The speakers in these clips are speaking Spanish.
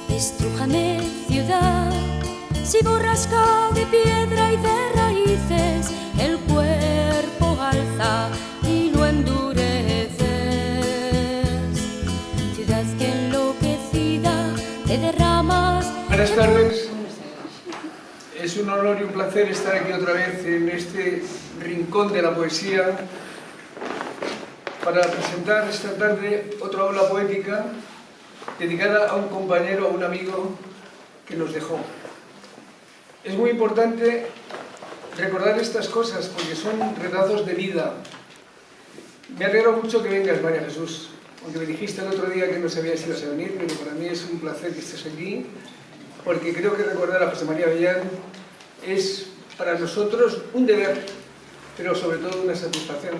Estrújame, ciudad, si borrasca de piedra y de raíces el cuerpo alza y lo endureces. Ciudad que enloquecida te derramas. Buenas tardes. Es un honor y un placer estar aquí otra vez en este rincón de la poesía para presentar esta tarde otra obra poética dedicada a un compañero, a un amigo que nos dejó. Es muy importante recordar estas cosas porque son retazos de vida. Me alegro mucho que vengas, María Jesús, aunque me dijiste el otro día que no sabías si ibas a venir, pero para mí es un placer que estés aquí, porque creo que recordar a José María Avellán es para nosotros un deber, pero sobre todo una satisfacción,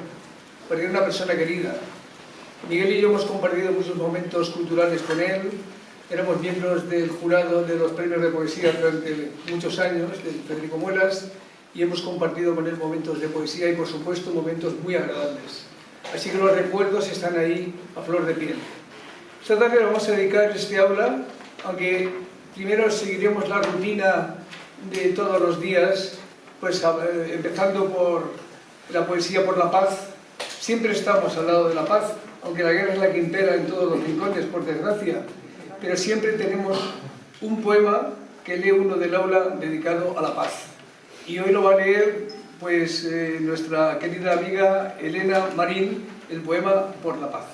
porque era una persona querida. Miguel y yo hemos compartido muchos momentos culturales con él, éramos miembros del jurado de los premios de poesía durante muchos años, de Federico Muelas, y hemos compartido con él momentos de poesía y, por supuesto, momentos muy agradables. Así que los recuerdos están ahí a flor de piel. Esta tarde le vamos a dedicar este aula, aunque primero seguiremos la rutina de todos los días, pues empezando por la poesía por la paz. Siempre estamos al lado de la paz, aunque la guerra es la que impera en todos los rincones, por desgracia, pero siempre tenemos un poema que lee uno del aula dedicado a la paz. Y hoy lo va a leer pues, nuestra querida amiga Elena Marín, el poema Por la Paz.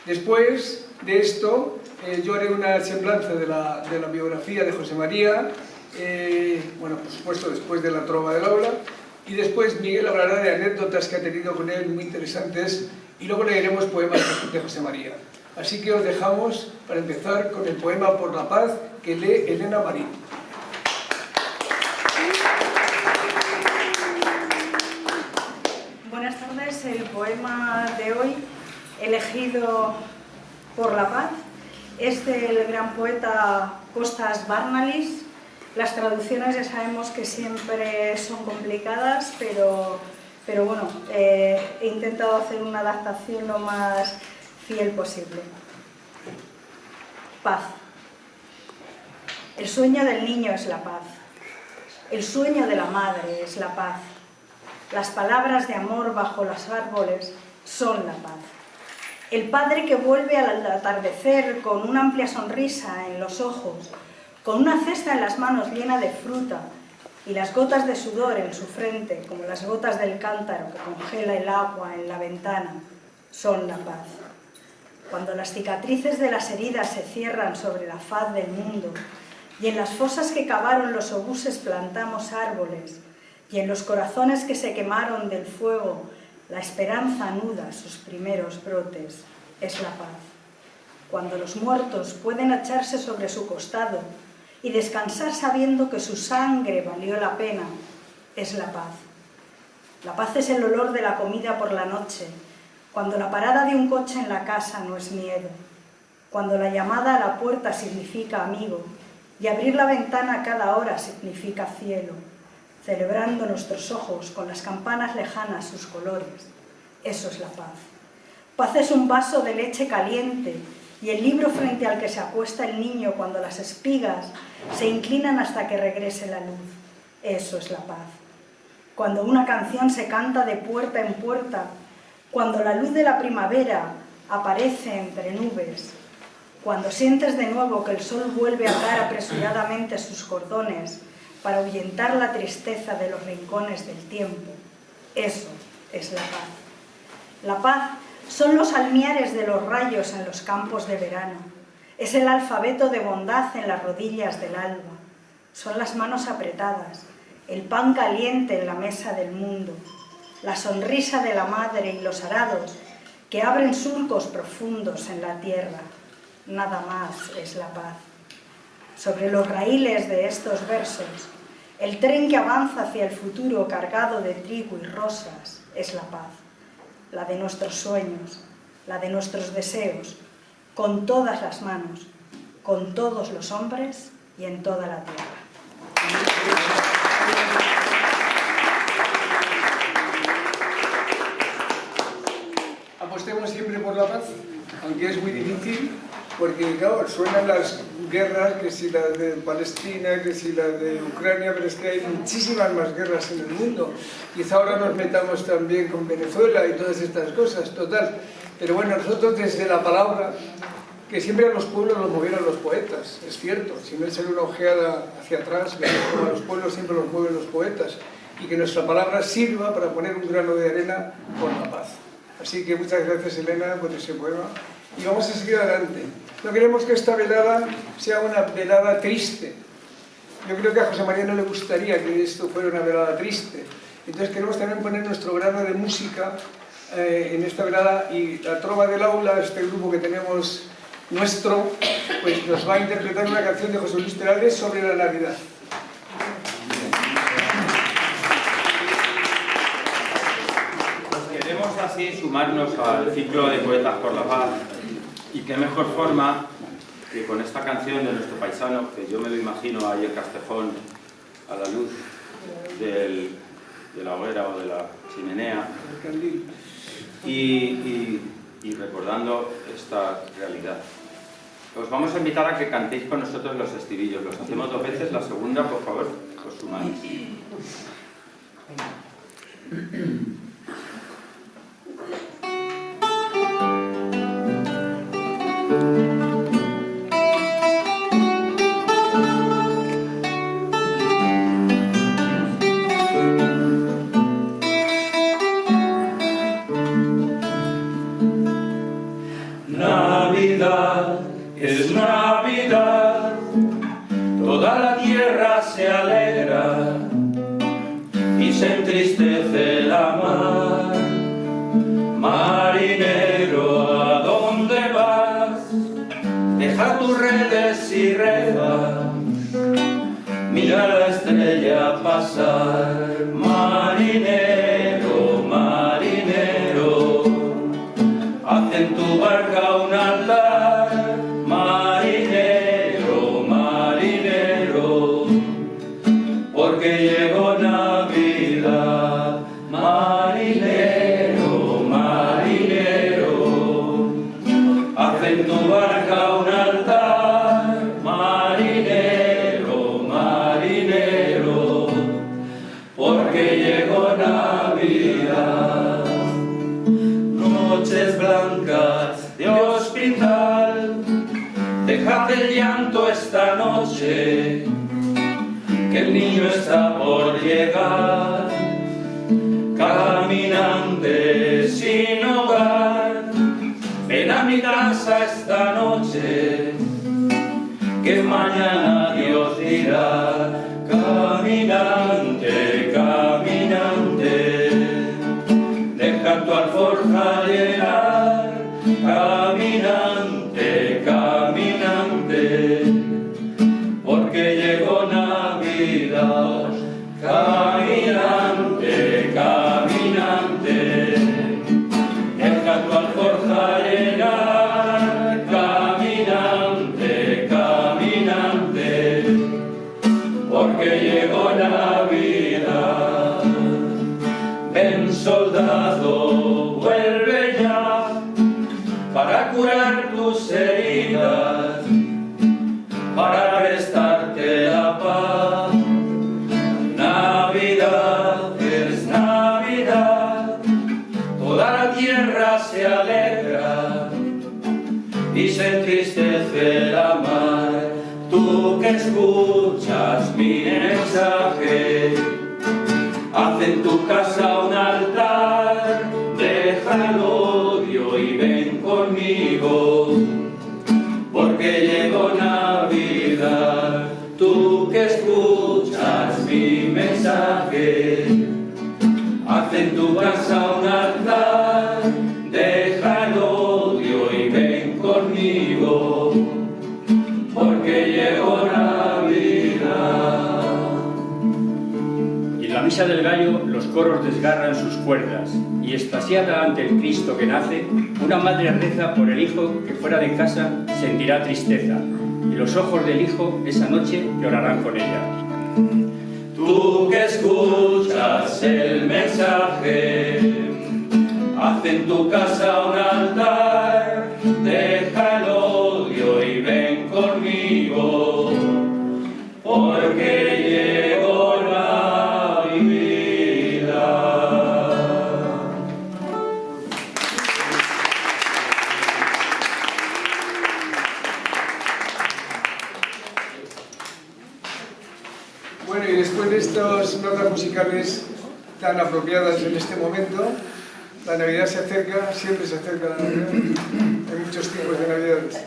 Después de esto, yo haré una semblanza de la biografía de José María, bueno, por supuesto, después de la trova del aula, y después Miguel hablará de anécdotas que ha tenido con él muy interesantes, y luego leeremos poemas de José María. Así que os dejamos para empezar con el poema Por la Paz que lee Elena Marín. Buenas tardes. El poema de hoy, elegido por la paz, es del gran poeta Kostas Barnalis. Las traducciones ya sabemos que siempre son complicadas, pero bueno, he intentado hacer una adaptación lo más fiel posible. Paz. El sueño del niño es la paz. El sueño de la madre es la paz. Las palabras de amor bajo los árboles son la paz. El padre que vuelve al atardecer con una amplia sonrisa en los ojos, con una cesta en las manos llena de fruta y las gotas de sudor en su frente, como las gotas del cántaro que congela el agua en la ventana, son la paz. Cuando las cicatrices de las heridas se cierran sobre la faz del mundo y en las fosas que cavaron los obuses plantamos árboles y en los corazones que se quemaron del fuego la esperanza anuda sus primeros brotes, es la paz. Cuando los muertos pueden echarse sobre su costado y descansar sabiendo que su sangre valió la pena, es la paz. La paz es el olor de la comida por la noche, cuando la parada de un coche en la casa no es miedo, cuando la llamada a la puerta significa amigo y abrir la ventana a cada hora significa cielo, celebrando nuestros ojos con las campanas lejanas sus colores. Eso es la paz. Paz es un vaso de leche caliente y el libro frente al que se acuesta el niño cuando las espigas se inclinan hasta que regrese la luz. Eso es la paz. Cuando una canción se canta de puerta en puerta, cuando la luz de la primavera aparece entre nubes, cuando sientes de nuevo que el sol vuelve a atar apresuradamente sus cordones para ahuyentar la tristeza de los rincones del tiempo, eso es la paz. La paz son los almiares de los rayos en los campos de verano, es el alfabeto de bondad en las rodillas del alba, son las manos apretadas, el pan caliente en la mesa del mundo, la sonrisa de la madre y los arados que abren surcos profundos en la tierra. Nada más es la paz. Sobre los raíles de estos versos, el tren que avanza hacia el futuro cargado de trigo y rosas es la paz, la de nuestros sueños, la de nuestros deseos, con todas las manos, con todos los hombres y en toda la tierra. es muy difícil porque, claro, suenan las guerras, que si la de Palestina, que si la de Ucrania, pero es que hay muchísimas más guerras en el mundo. Quizá ahora nos metamos también con Venezuela y todas estas cosas, total. Pero bueno, nosotros desde la palabra, que siempre a los pueblos los movieron los poetas, es cierto. Si no echan una ojeada hacia atrás, vemos como a los pueblos siempre los mueven los poetas. Y que nuestra palabra sirva para poner un grano de arena por la paz. Así que muchas gracias, Elena, por ese poema. Y vamos a seguir adelante. No queremos que esta velada sea una velada triste. Yo creo que a José María no le gustaría que esto fuera una velada triste. Entonces queremos también poner nuestro grano de música en esta velada, y la Trova del Aula, este grupo que tenemos nuestro, pues nos va a interpretar una canción de José Luis Perales sobre la Navidad. Queremos así sumarnos al ciclo de Poetas por la Paz, y qué mejor forma que con esta canción de nuestro paisano, que yo me lo imagino ahí en Castejón a la luz de la hoguera o de la chimenea, y recordando esta realidad. Os vamos a invitar a que cantéis con nosotros los estribillos. Los hacemos 2 veces, la segunda, por favor, os sumáis. Navidad es Navidad, toda la tierra se alegra y se entristece la mar. Marinero, ¿a dónde vas? Deja tus redes y reza, mira la estrella pasar. Marinero, marinero, haz en tu barca un altar. Marinero, marinero, porque llegó Navidad. Marinero, marinero, haz en tu barca un altar. Marinero, marinero, porque llegó Navidad. Noches blancas de hospital, dejad el llanto esta noche, que el niño está por llegar. Caminante sin hogar, ven a mi casa esta noche, que mañana Dios dirá. Caminante, caminante, deja tu alforja llenar. Caminante, caminante, porque llegó Navidad. Caminante, caminante, deja tu alforja llenar. Caminante, caminante, porque llegó Navidad. Ven, soldado, vuelve ya para curar tus heridas, para prestarte la paz. Navidad es Navidad, toda la tierra se alegra y se entristece la mar. Tú que escuchas mi mensaje, haz en tu casa un altar, deja el odio y ven conmigo, porque llegó Navidad. Tú que escuchas mi mensaje, haz en tu casa un altar, deja el odio y ven conmigo, porque llegó Navidad. Y en la misa del gallo los coros desgarran sus cuerdas, y extasiada ante el Cristo que nace, una madre reza por el hijo que fuera de casa sentirá tristeza, y los ojos del hijo esa noche llorarán con ella. Tú que escuchas el mensaje, haz en tu casa un altar, deja estas notas musicales tan apropiadas en este momento. La Navidad se acerca, siempre se acerca la Navidad, hay muchos tipos de Navidades.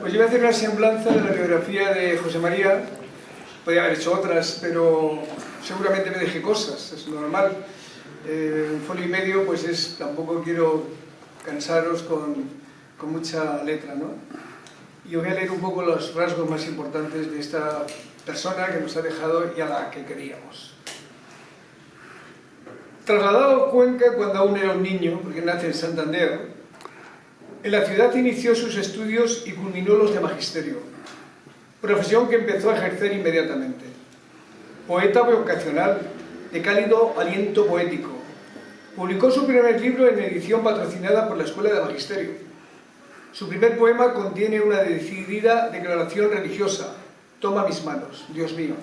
Pues yo voy a hacer una semblanza de la biografía de José María. Podría haber hecho otras, pero seguramente me dejé cosas, es normal. Un folio y medio, pues tampoco quiero cansaros con mucha letra, ¿no? Y os voy a leer un poco los rasgos más importantes de esta persona que nos ha dejado y a la que queríamos. Trasladado a Cuenca cuando aún era un niño, porque nace en Santander, en la ciudad inició sus estudios y culminó los de magisterio, profesión que empezó a ejercer inmediatamente. Poeta vocacional, de cálido aliento poético, publicó su primer libro en edición patrocinada por la Escuela de Magisterio. Su primer poema contiene una decidida declaración religiosa: «Toma mis manos, Dios mío»,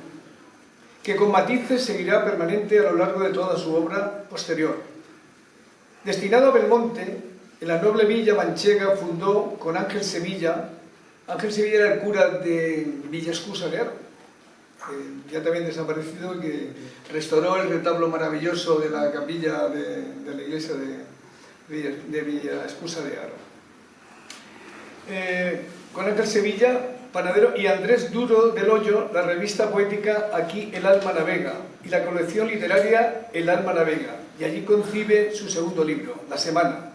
que con matices seguirá permanente a lo largo de toda su obra posterior. Destinado a Belmonte, en la noble villa manchega fundó con Ángel Sevilla era el cura de Villa Escusa de Aro, ya también desaparecido, que restauró el retablo maravilloso de la capilla de la iglesia de Villa Escusa de Aro. Con Ángel Sevilla, panadero, y Andrés Duro del Hoyo, la revista poética Aquí el alma navega, y la colección literaria El alma navega, y allí concibe su segundo libro, La Semana,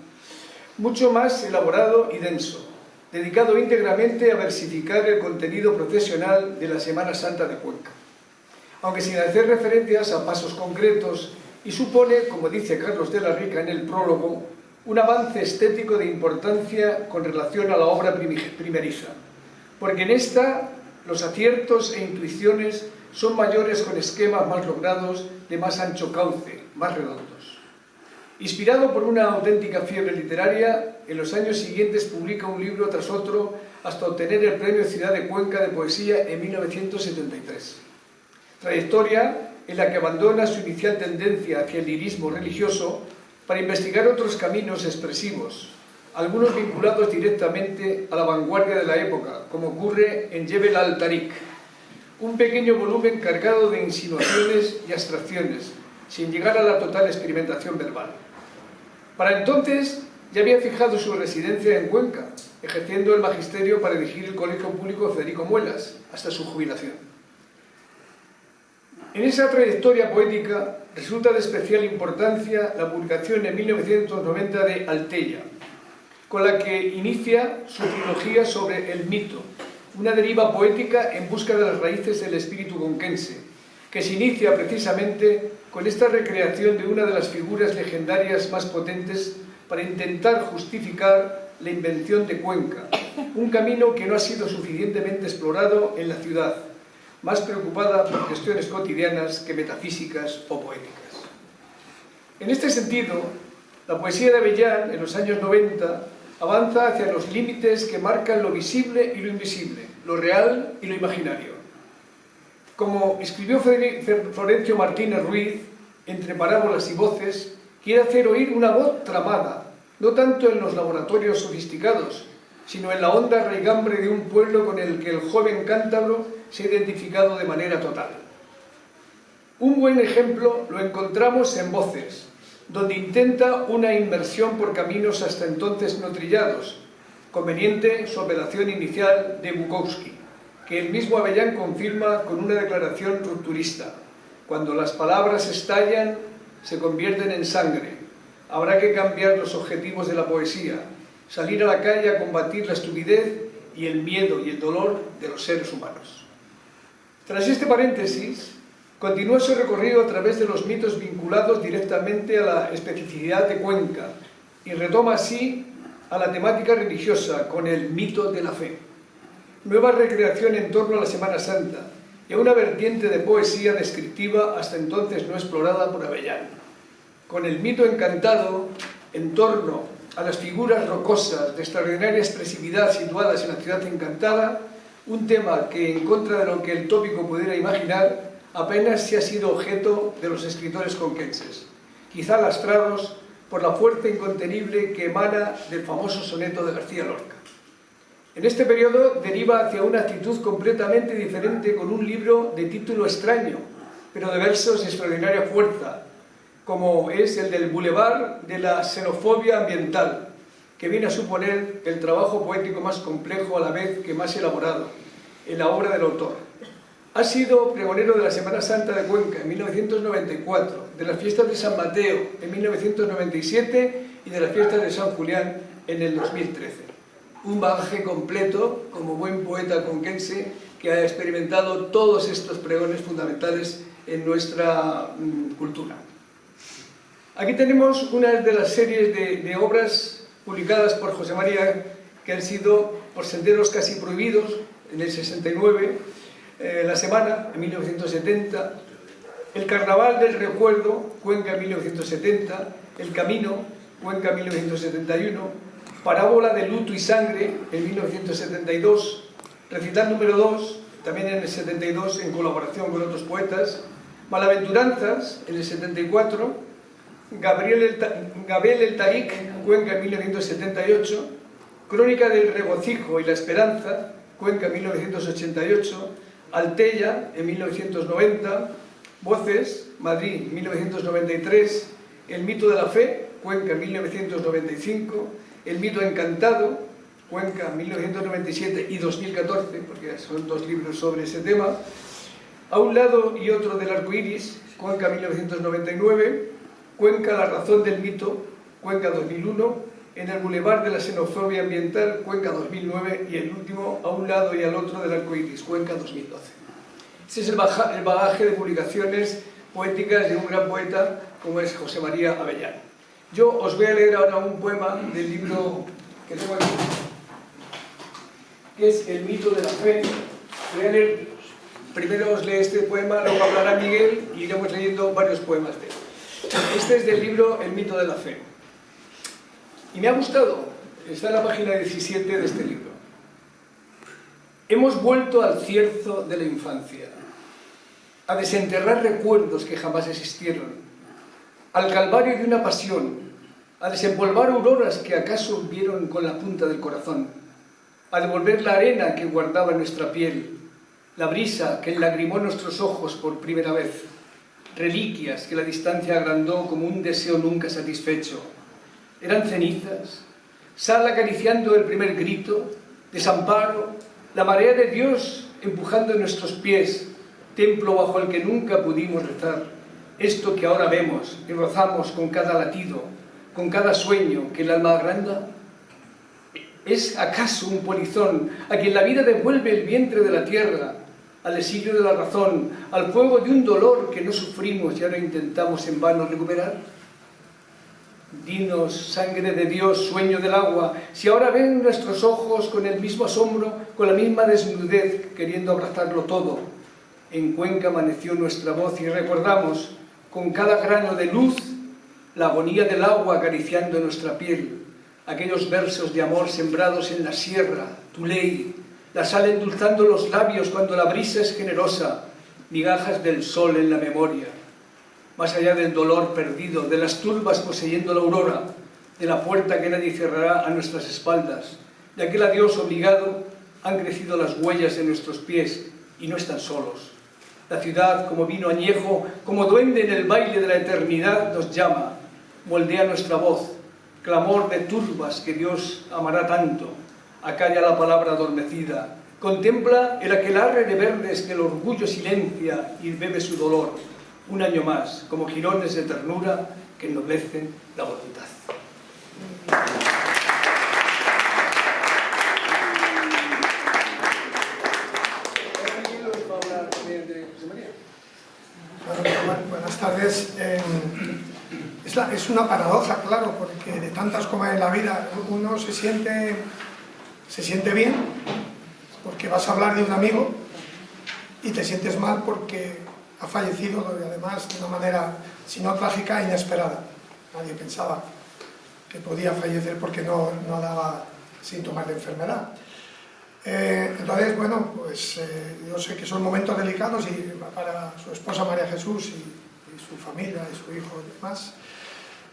mucho más elaborado y denso, dedicado íntegramente a versificar el contenido profesional de la Semana Santa de Cuenca, aunque sin hacer referencias a pasos concretos, y supone, como dice Carlos de la Rica en el prólogo, un avance estético de importancia con relación a la obra primeriza, porque en esta los aciertos e intuiciones son mayores con esquemas más logrados, de más ancho cauce, más redondos. Inspirado por una auténtica fiebre literaria, en los años siguientes publica un libro tras otro hasta obtener el Premio Ciudad de Cuenca de Poesía en 1973. Trayectoria en la que abandona su inicial tendencia hacia el lirismo religioso para investigar otros caminos expresivos, algunos vinculados directamente a la vanguardia de la época, como ocurre en Jebel al-Tariq, un pequeño volumen cargado de insinuaciones y abstracciones, sin llegar a la total experimentación verbal. Para entonces ya había fijado su residencia en Cuenca, ejerciendo el magisterio para dirigir el Colegio Público Federico Muelas, hasta su jubilación. En esa trayectoria poética resulta de especial importancia la publicación en 1990 de Altella, con la que inicia su trilogía sobre el mito, una deriva poética en busca de las raíces del espíritu conquense, que se inicia precisamente con esta recreación de una de las figuras legendarias más potentes para intentar justificar la invención de Cuenca, un camino que no ha sido suficientemente explorado en la ciudad, más preocupada por cuestiones cotidianas que metafísicas o poéticas. En este sentido, la poesía de Avellán, en los años 90, avanza hacia los límites que marcan lo visible y lo invisible, lo real y lo imaginario. Como escribió Florencio Martínez Ruiz, entre parábolas y voces, quiere hacer oír una voz tramada, no tanto en los laboratorios sofisticados, sino en la honda raigambre de un pueblo con el que el joven cántabro se ha identificado de manera total. Un buen ejemplo lo encontramos en Voces, donde intenta una inmersión por caminos hasta entonces no trillados, conveniente su apelación inicial de Bukowski, que el mismo Avellán confirma con una declaración rupturista: cuando las palabras estallan, se convierten en sangre. Habrá que cambiar los objetivos de la poesía, salir a la calle a combatir la estupidez y el miedo y el dolor de los seres humanos. Tras este paréntesis, continúa su recorrido a través de los mitos vinculados directamente a la especificidad de Cuenca y retoma así a la temática religiosa con el mito de la fe. Nueva recreación en torno a la Semana Santa y a una vertiente de poesía descriptiva hasta entonces no explorada por Avellán, con el mito encantado en torno a las figuras rocosas de extraordinaria expresividad situadas en la ciudad encantada, un tema que, en contra de lo que el tópico pudiera imaginar, apenas se ha sido objeto de los escritores conquenses, quizá lastrados por la fuerza incontenible que emana del famoso soneto de García Lorca. En este periodo deriva hacia una actitud completamente diferente con un libro de título extraño, pero de versos de extraordinaria fuerza, como es el del Boulevard de la xenofobia ambiental, que viene a suponer el trabajo poético más complejo a la vez que más elaborado en la obra del autor. Ha sido pregonero de la Semana Santa de Cuenca en 1994, de las fiestas de San Mateo en 1997 y de las fiestas de San Julián en el 2013. Un bagaje completo como buen poeta conquense que ha experimentado todos estos pregones fundamentales en nuestra cultura. Aquí tenemos una de las series de obras publicadas por José María, que han sido Por senderos casi prohibidos en el 69, La Semana en 1970, El Carnaval del Recuerdo, Cuenca en 1970, El Camino, Cuenca en 1971, Parábola de luto y sangre en 1972, Recital número 2, también en el 72 en colaboración con otros poetas, Malaventuranzas en el 74, Gabel el Tarik, Cuenca en 1978, Crónica del Regocijo y la Esperanza, Cuenca en 1988, Altella en 1990, Voces, Madrid 1993, El mito de la fe, Cuenca en 1995, El mito encantado, Cuenca 1997 y 2014, porque son dos libros sobre ese tema, A un lado y otro del arco iris, Cuenca 1999, Cuenca la razón del mito, Cuenca 2001, En el Boulevard de la xenofobia ambiental, Cuenca 2009 y el último, A un lado y al otro del arco iris, Cuenca 2012. Ese es el bagaje de publicaciones poéticas de un gran poeta como es José María Avellán. Yo os voy a leer ahora un poema del libro que tengo aquí, que es El mito de la fe. Voy a leer, primero os leo este poema, luego hablará Miguel y iremos leyendo varios poemas de él. Este es del libro El mito de la fe. Y me ha gustado, está en la página 17 de este libro. Hemos vuelto al cierzo de la infancia, a desenterrar recuerdos que jamás existieron, al calvario de una pasión, a desempolvar auroras que acaso vieron con la punta del corazón, a devolver la arena que guardaba nuestra piel, la brisa que enlagrimó nuestros ojos por primera vez, reliquias que la distancia agrandó como un deseo nunca satisfecho. Eran cenizas, sal acariciando el primer grito, desamparo, la marea de Dios empujando nuestros pies, templo bajo el que nunca pudimos rezar. Esto que ahora vemos y rozamos con cada latido, con cada sueño que el alma agranda, ¿es acaso un polizón a quien la vida devuelve el vientre de la tierra, al exilio de la razón, al fuego de un dolor que no sufrimos y ahora intentamos en vano recuperar? Dinos, sangre de Dios, sueño del agua, si ahora ven nuestros ojos con el mismo asombro, con la misma desnudez, queriendo abrazarlo todo. En Cuenca amaneció nuestra voz y recordamos, con cada grano de luz, la agonía del agua acariciando nuestra piel, aquellos versos de amor sembrados en la sierra, tu ley, la sal endulzando los labios cuando la brisa es generosa, migajas del sol en la memoria. Más allá del dolor perdido, de las turbas poseyendo la aurora, de la puerta que nadie cerrará a nuestras espaldas, de aquel adiós obligado, han crecido las huellas de nuestros pies y no están solos. La ciudad, como vino añejo, como duende en el baile de la eternidad, nos llama, moldea nuestra voz, clamor de turbas que Dios amará tanto, acalla la palabra adormecida, contempla el aquelarre de verdes que el orgullo silencia y bebe su dolor, un año más, como jirones de ternura que ennoblecen la voluntad. Buenas tardes. Es una paradoja, claro, porque de tantas como hay en la vida, uno se siente bien porque vas a hablar de un amigo y te sientes mal porque ha fallecido, y además de una manera, si no trágica, inesperada. Nadie pensaba que podía fallecer porque no daba síntomas de enfermedad. Entonces, bueno, pues yo sé que son momentos delicados y para su esposa María Jesús y su familia y su hijo y demás,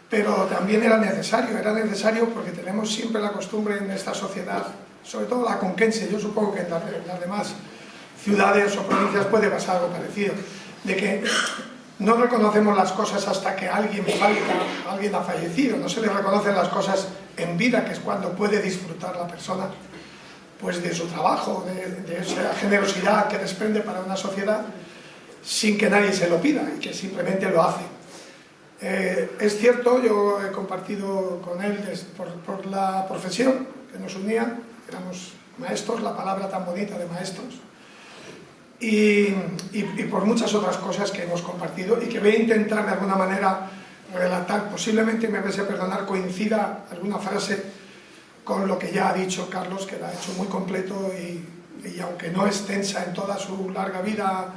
pero también era necesario porque tenemos siempre la costumbre en esta sociedad, sobre todo la conquense, yo supongo que en las demás ciudades o provincias puede pasar algo parecido, de que no reconocemos las cosas hasta que alguien falta, alguien ha fallecido, no se le reconocen las cosas en vida, que es cuando puede disfrutar la persona pues de su trabajo, de esa generosidad que desprende para una sociedad sin que nadie se lo pida y que simplemente lo hace. Es cierto, yo he compartido con él por la profesión que nos unía, éramos maestros, la palabra tan bonita de maestros, y por muchas otras cosas que hemos compartido y que voy a intentar de alguna manera relatar. Posiblemente, me vais a perdonar, coincida alguna frase con lo que ya ha dicho Carlos, que la ha hecho muy completo y aunque no extensa en toda su larga vida,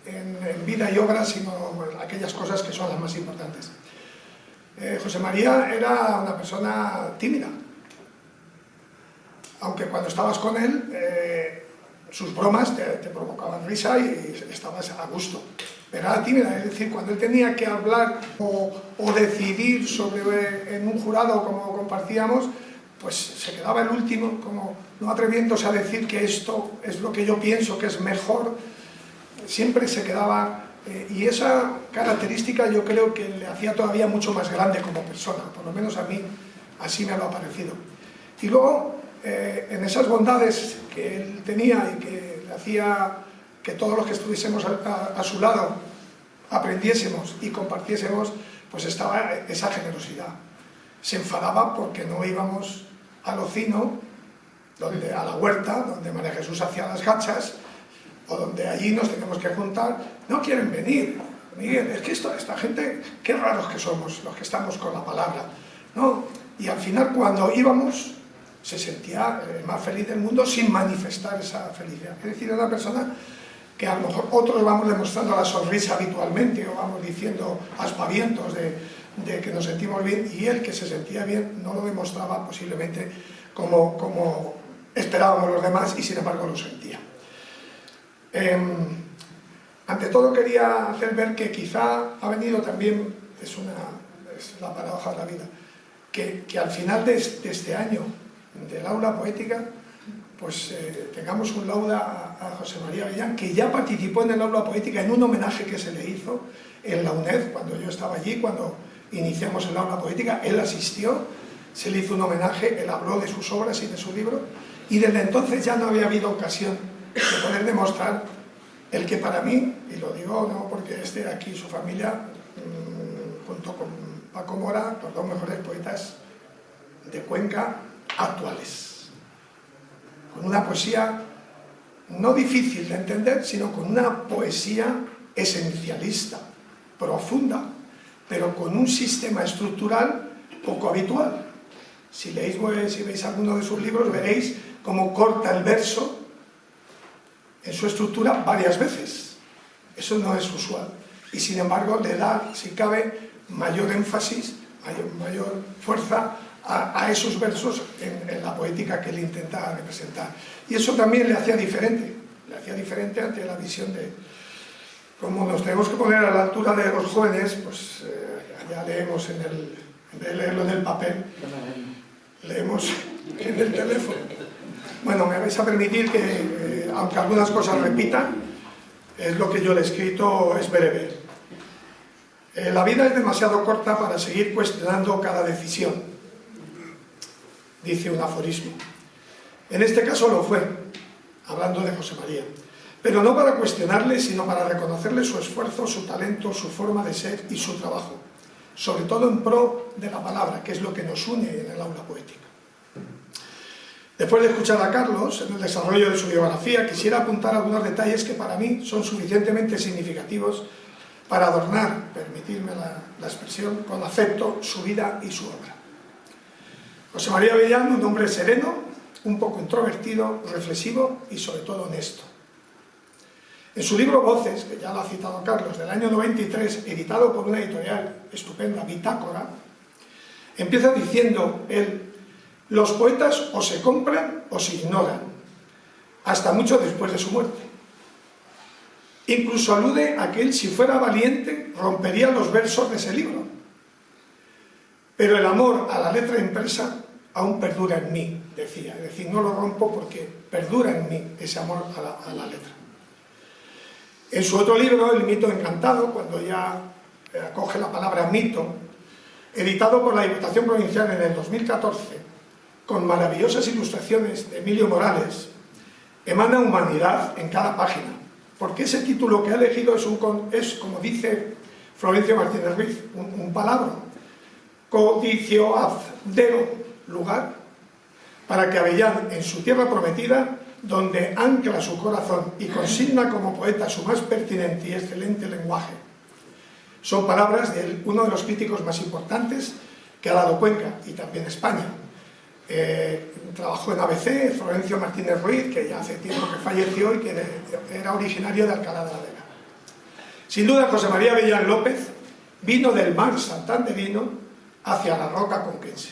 en vida y obra, sino aquellas cosas que son las más importantes. José María era una persona tímida, aunque cuando estabas con él sus bromas te provocaban risa y estabas a gusto, pero era tímida, es decir, cuando él tenía que hablar o decidir en un jurado como compartíamos, pues se quedaba el último, como no atreviéndose a decir que esto es lo que yo pienso que es mejor, siempre se quedaba, y esa característica yo creo que le hacía todavía mucho más grande como persona, por lo menos a mí así me lo ha parecido. Y luego, en esas bondades que él tenía y que le hacía que todos los que estuviésemos a su lado aprendiésemos y compartiésemos, pues estaba esa generosidad. Se enfadaba porque no íbamos al Ocino, a la huerta, donde María Jesús hacía las gachas, o donde allí nos tenemos que juntar. No quieren venir. Miguel, es que esta gente, qué raros que somos los que estamos con la palabra, ¿no? Y al final, cuando íbamos, se sentía el más feliz del mundo sin manifestar esa felicidad. Es decir, era una persona que a lo mejor otros vamos demostrando la sonrisa habitualmente o vamos diciendo aspavientos de que nos sentimos bien, y él, que se sentía bien, no lo demostraba posiblemente como esperábamos los demás, y sin embargo lo sentía. Ante todo quería hacer ver que quizá ha venido también, es la paradoja de la vida, que al final de este año del aula poética, pues tengamos un lauda a José María Avellán, que ya participó en el aula poética en un homenaje que se le hizo en la UNED, cuando yo estaba allí, cuando iniciamos el aula poética, él asistió, se le hizo un homenaje, él habló de sus obras y de su libro, y desde entonces ya no había habido ocasión de poder demostrar el que para mí, y lo digo no porque esté aquí su familia, junto con Paco Mora, los dos mejores poetas de Cuenca actuales, con una poesía no difícil de entender, sino con una poesía esencialista, profunda, pero con un sistema estructural poco habitual. Si veis alguno de sus libros, veréis cómo corta el verso en su estructura varias veces. Eso no es usual. Y sin embargo le da, si cabe, mayor énfasis, mayor fuerza a esos versos en la poética que él intenta representar. Y eso también le hacía diferente ante la visión de... Como nos tenemos que poner a la altura de los jóvenes, pues ya leemos en vez de leerlo en el papel, leemos en el teléfono. Bueno, me vais a permitir que, aunque algunas cosas repitan, es lo que yo le he escrito, es breve. La vida es demasiado corta para seguir cuestionando cada decisión, dice un aforismo. En este caso lo fue, hablando de José María. Pero no para cuestionarle, sino para reconocerle su esfuerzo, su talento, su forma de ser y su trabajo, sobre todo en pro de la palabra, que es lo que nos une en el aula poética. Después de escuchar a Carlos, en el desarrollo de su biografía, quisiera apuntar algunos detalles que para mí son suficientemente significativos para adornar, permitirme la expresión, con afecto su vida y su obra. José María Avellán, un hombre sereno, un poco introvertido, reflexivo y sobre todo honesto. En su libro Voces, que ya lo ha citado Carlos, del año 93, editado por una editorial estupenda, Bitácora, empieza diciendo él: los poetas o se compran o se ignoran, hasta mucho después de su muerte. Incluso alude a que él, si fuera valiente, rompería los versos de ese libro. Pero el amor a la letra impresa aún perdura en mí, decía. Es decir, no lo rompo porque perdura en mí ese amor a la letra. En su otro libro, El mito encantado, cuando ya acoge la palabra mito, editado por la Diputación Provincial en el 2014, con maravillosas ilustraciones de Emilio Morales, emana humanidad en cada página, porque ese título que ha elegido es, como dice Florencio Martínez Ruiz, un palabra, codicioazdero, lugar, para que Avellán, en su tierra prometida, donde ancla su corazón y consigna como poeta su más pertinente y excelente lenguaje. Son palabras de uno de los críticos más importantes que ha dado Cuenca y también España. Trabajó en ABC, Florencio Martínez Ruiz, que ya hace tiempo que falleció y que era originario de Alcalá de la Vega. Sin duda, José María Avellán López vino del mar santanderino hacia la roca conquense.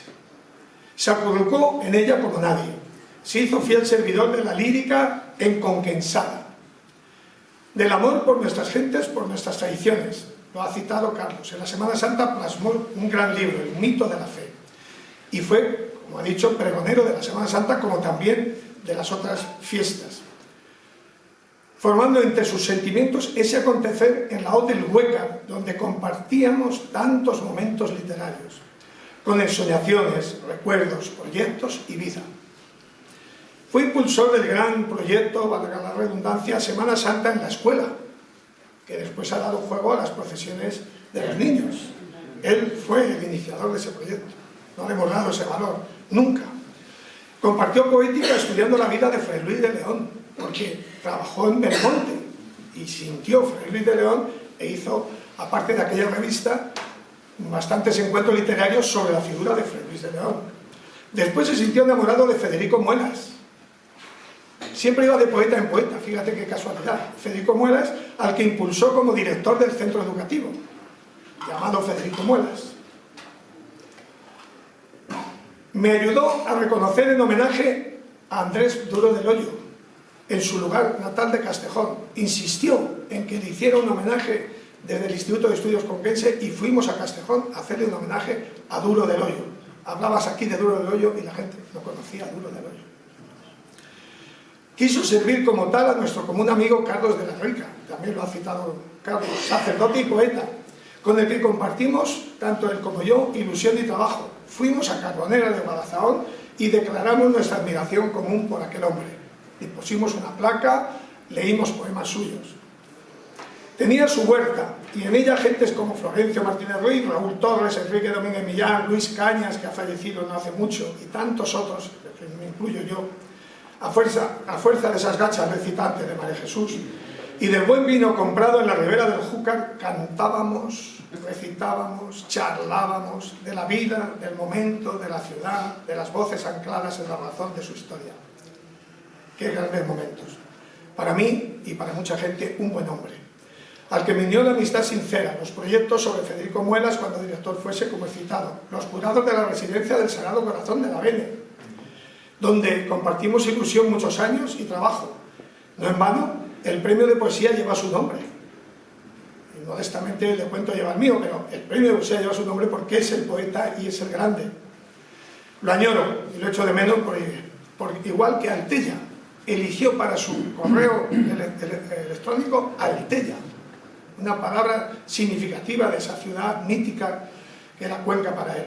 Se acurrucó en ella como nadie. Se hizo fiel servidor de la lírica enconquensada, del amor por nuestras gentes, por nuestras tradiciones. Lo ha citado Carlos. En la Semana Santa plasmó un gran libro, El mito de la fe, y fue, como ha dicho, pregonero de la Semana Santa, como también de las otras fiestas, formando entre sus sentimientos ese acontecer en la Hoz del Huécar, donde compartíamos tantos momentos literarios, con ensoñaciones, recuerdos, proyectos y vida. Fue impulsor del gran proyecto, valga la redundancia, Semana Santa en la escuela, que después ha dado juego a las procesiones de los niños. Él fue el iniciador de ese proyecto. No le hemos dado ese valor, nunca. Compartió poética estudiando la vida de Fray Luis de León, porque trabajó en Belmonte y sintió Fray Luis de León e hizo, aparte de aquella revista, bastantes encuentros literarios sobre la figura de Fray Luis de León. Después se sintió enamorado de Federico Muelas. Siempre iba de poeta en poeta, fíjate qué casualidad. Federico Muelas, al que impulsó como director del centro educativo, llamado Federico Muelas. Me ayudó a reconocer en homenaje a Andrés Duro del Hoyo, en su lugar natal de Castejón. Insistió en que le hiciera un homenaje desde el Instituto de Estudios Conquense y fuimos a Castejón a hacerle un homenaje a Duro del Hoyo. Hablabas aquí de Duro del Hoyo y la gente no conocía a Duro del Hoyo. Quiso servir como tal a nuestro común amigo Carlos de la Rica, también lo ha citado Carlos, sacerdote y poeta, con el que compartimos, tanto él como yo, ilusión y trabajo. Fuimos a Carbonera de Guadalajara y declaramos nuestra admiración común por aquel hombre. Le pusimos una placa, leímos poemas suyos. Tenía su huerta y en ella gentes como Florencio Martínez Ruiz, Raúl Torres, Enrique Domínguez Millán, Luis Cañas, que ha fallecido no hace mucho, y tantos otros, que me incluyo yo, a fuerza de esas gachas recitantes de María Jesús y del buen vino comprado en la ribera del Júcar, cantábamos, recitábamos, charlábamos de la vida, del momento, de la ciudad, de las voces ancladas en la razón de su historia. Qué grandes momentos. Para mí y para mucha gente, un buen hombre, al que me unió la amistad sincera, los proyectos sobre Federico Muelas cuando director fuese, como he citado, los jurados de la Residencia del Sagrado Corazón de la Bene, donde compartimos ilusión muchos años y trabajo. No en vano, el premio de poesía lleva su nombre. Y modestamente el de cuento lleva el mío, pero el premio de poesía lleva su nombre porque es el poeta y es el grande. Lo añoro y lo echo de menos porque igual que Altella eligió para su correo electrónico Altella, una palabra significativa de esa ciudad mítica que era Cuenca para él.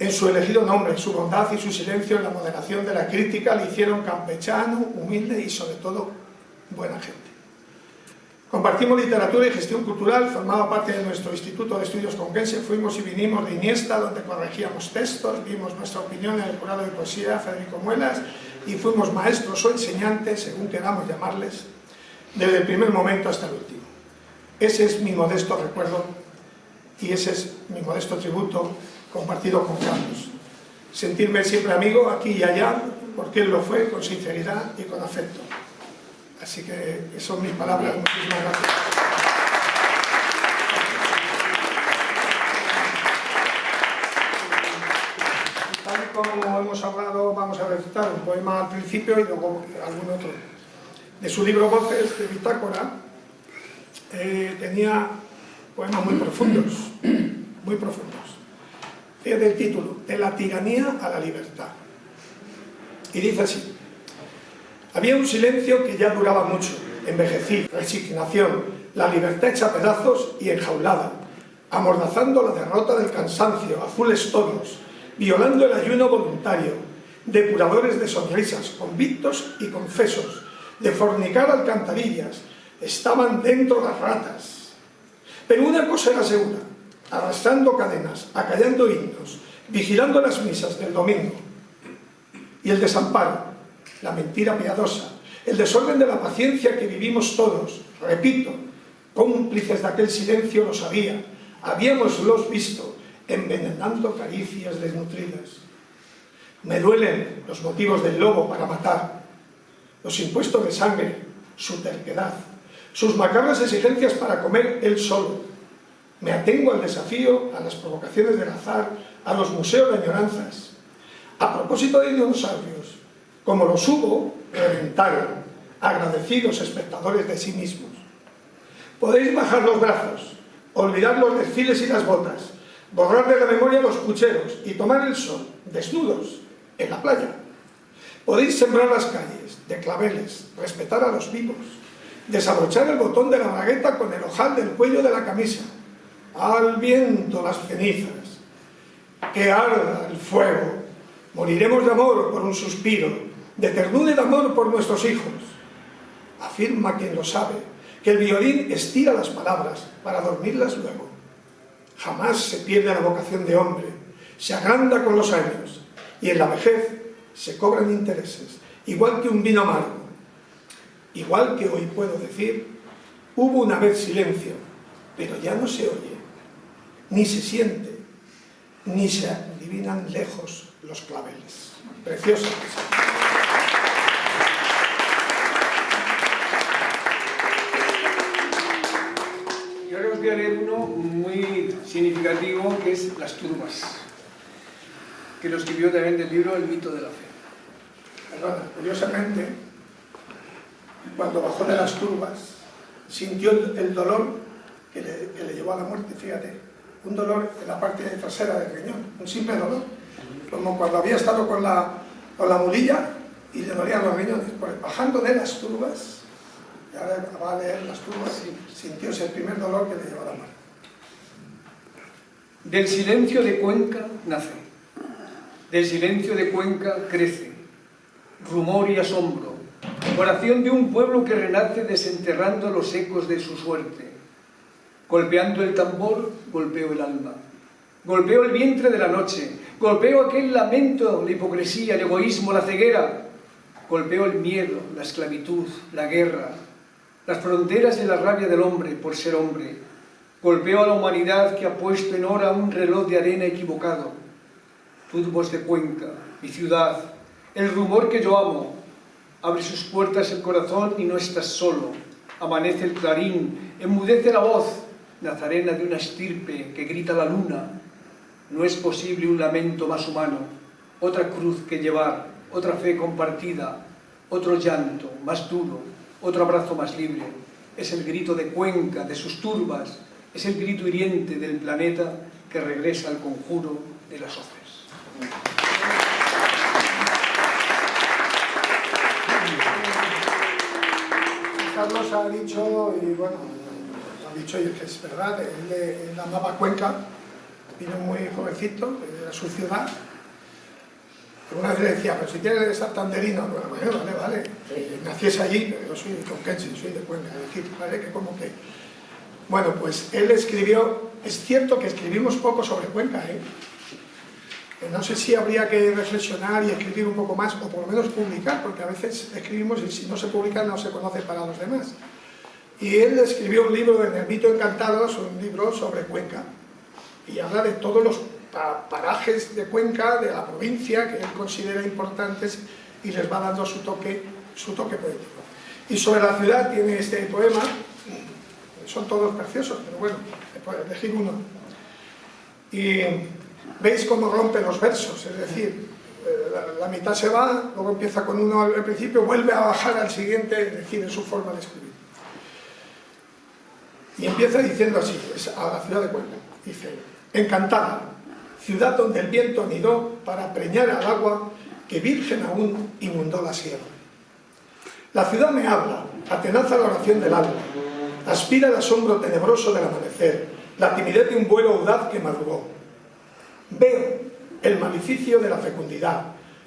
En su elegido nombre, su bondad y su silencio en la moderación de la crítica le hicieron campechano, humilde y sobre todo buena gente. Compartimos literatura y gestión cultural, formaba parte de nuestro Instituto de Estudios Conquense, fuimos y vinimos de Iniesta, donde corregíamos textos, dimos nuestra opinión en el jurado de poesía Federico Muelas y fuimos maestros o enseñantes, según queramos llamarles, desde el primer momento hasta el último. Ese es mi modesto recuerdo y ese es mi modesto tributo compartido con Carlos. Sentirme siempre amigo aquí y allá, porque él lo fue con sinceridad y con afecto. Así que esas son mis palabras. Muchísimas gracias. Tal y como hemos hablado, vamos a recitar un poema al principio y luego algún otro. De su libro Voces de Bitácora, tenía poemas muy profundos, muy profundos. Del título, de la tiranía a la libertad. Y dice así: había un silencio que ya duraba mucho, envejecida, resignación, la libertad hecha pedazos y enjaulada, amordazando la derrota del cansancio, azules tonos, violando el ayuno voluntario, depuradores de sonrisas, convictos y confesos, de fornicar alcantarillas, estaban dentro las ratas. Pero una cosa era segura, arrastrando cadenas, acallando himnos, vigilando las misas del domingo. Y el desamparo, la mentira piadosa, el desorden de la paciencia que vivimos todos, repito, cómplices de aquel silencio lo sabía, habíamoslos visto, envenenando caricias desnutridas. Me duelen los motivos del lobo para matar, los impuestos de sangre, su terquedad, sus macabras exigencias para comer él solo. Me atengo al desafío, a las provocaciones del azar, a los museos de añoranzas. A propósito de dinosaurios, como los hubo, reventaron, agradecidos espectadores de sí mismos. Podéis bajar los brazos, olvidar los desfiles y las botas, borrar de la memoria los pucheros y tomar el sol, desnudos, en la playa. Podéis sembrar las calles de claveles, respetar a los vivos, desabrochar el botón de la bragueta con el ojal del cuello de la camisa. Al viento las cenizas, que arda el fuego. Moriremos de amor por un suspiro, de ternura y de amor por nuestros hijos. Afirma quien lo sabe, que el violín estira las palabras para dormirlas luego. Jamás se pierde la vocación de hombre, se agranda con los años, y en la vejez se cobran intereses, igual que un vino amargo. Igual que hoy puedo decir, hubo una vez silencio, pero ya no se oye, ni se siente, ni se adivinan lejos los claveles. Precioso. Y ahora os voy a leer uno muy significativo, que es Las turbas, que lo escribió también del libro El mito de la fe. Perdona, curiosamente, cuando bajó de las turbas, sintió el dolor que le llevó a la muerte, fíjate, un dolor en la parte trasera del riñón, un simple dolor, como cuando había estado con la mulilla y le dolían los riñones. Pues bajando de las turbas, y ahora va a leer Las turbas, sintió ese primer dolor que le llevó a la muerte. Del silencio de Cuenca nace, del silencio de Cuenca crece, rumor y asombro, oración de un pueblo que renace desenterrando los ecos de su suerte. Golpeando el tambor, golpeo el alma, golpeo el vientre de la noche, golpeo aquel lamento, la hipocresía, el egoísmo, la ceguera, golpeo el miedo, la esclavitud, la guerra, las fronteras y la rabia del hombre por ser hombre, golpeo a la humanidad que ha puesto en hora un reloj de arena equivocado. Turbos de Cuenca, mi ciudad, el rumor que yo amo, abre sus puertas el corazón y no estás solo, amanece el clarín, enmudece la voz, nazarena de una estirpe que grita la luna. No es posible un lamento más humano, otra cruz que llevar, otra fe compartida, otro llanto más duro, otro abrazo más libre. Es el grito de Cuenca, de sus turbas, es el grito hiriente del planeta que regresa al conjuro de las hoces. Carlos ha dicho, y bueno, ha dicho y es que es verdad, él amaba Cuenca, vino muy jovencito, era su ciudad. Una vez le decía, pero si quieres ser santanderino, bueno, vale, naciese allí, pero yo soy conquense, soy de Cuenca, es decir, vale, que como que... Bueno, pues él escribió, es cierto que escribimos poco sobre Cuenca, no sé si habría que reflexionar y escribir un poco más, o por lo menos publicar, porque a veces escribimos y si no se publica no se conoce para los demás. Y él escribió un libro en El mito encantado, es un libro sobre Cuenca, y habla de todos los parajes de Cuenca, de la provincia, que él considera importantes, y les va dando su toque poético. Y sobre la ciudad tiene este poema, son todos preciosos, pero bueno, puedo elegir uno. Y veis cómo rompe los versos, es decir, la mitad se va, luego empieza con uno al principio, vuelve a bajar al siguiente, es decir, en su forma de escribir. Y empieza diciendo así, es a la ciudad de Cuenca, dice: encantada, ciudad donde el viento anidó para preñar al agua que virgen aún inundó la sierra. La ciudad me habla, atenaza la oración del alma, aspira el asombro tenebroso del amanecer, la timidez de un vuelo audaz que madrugó. Veo el maleficio de la fecundidad,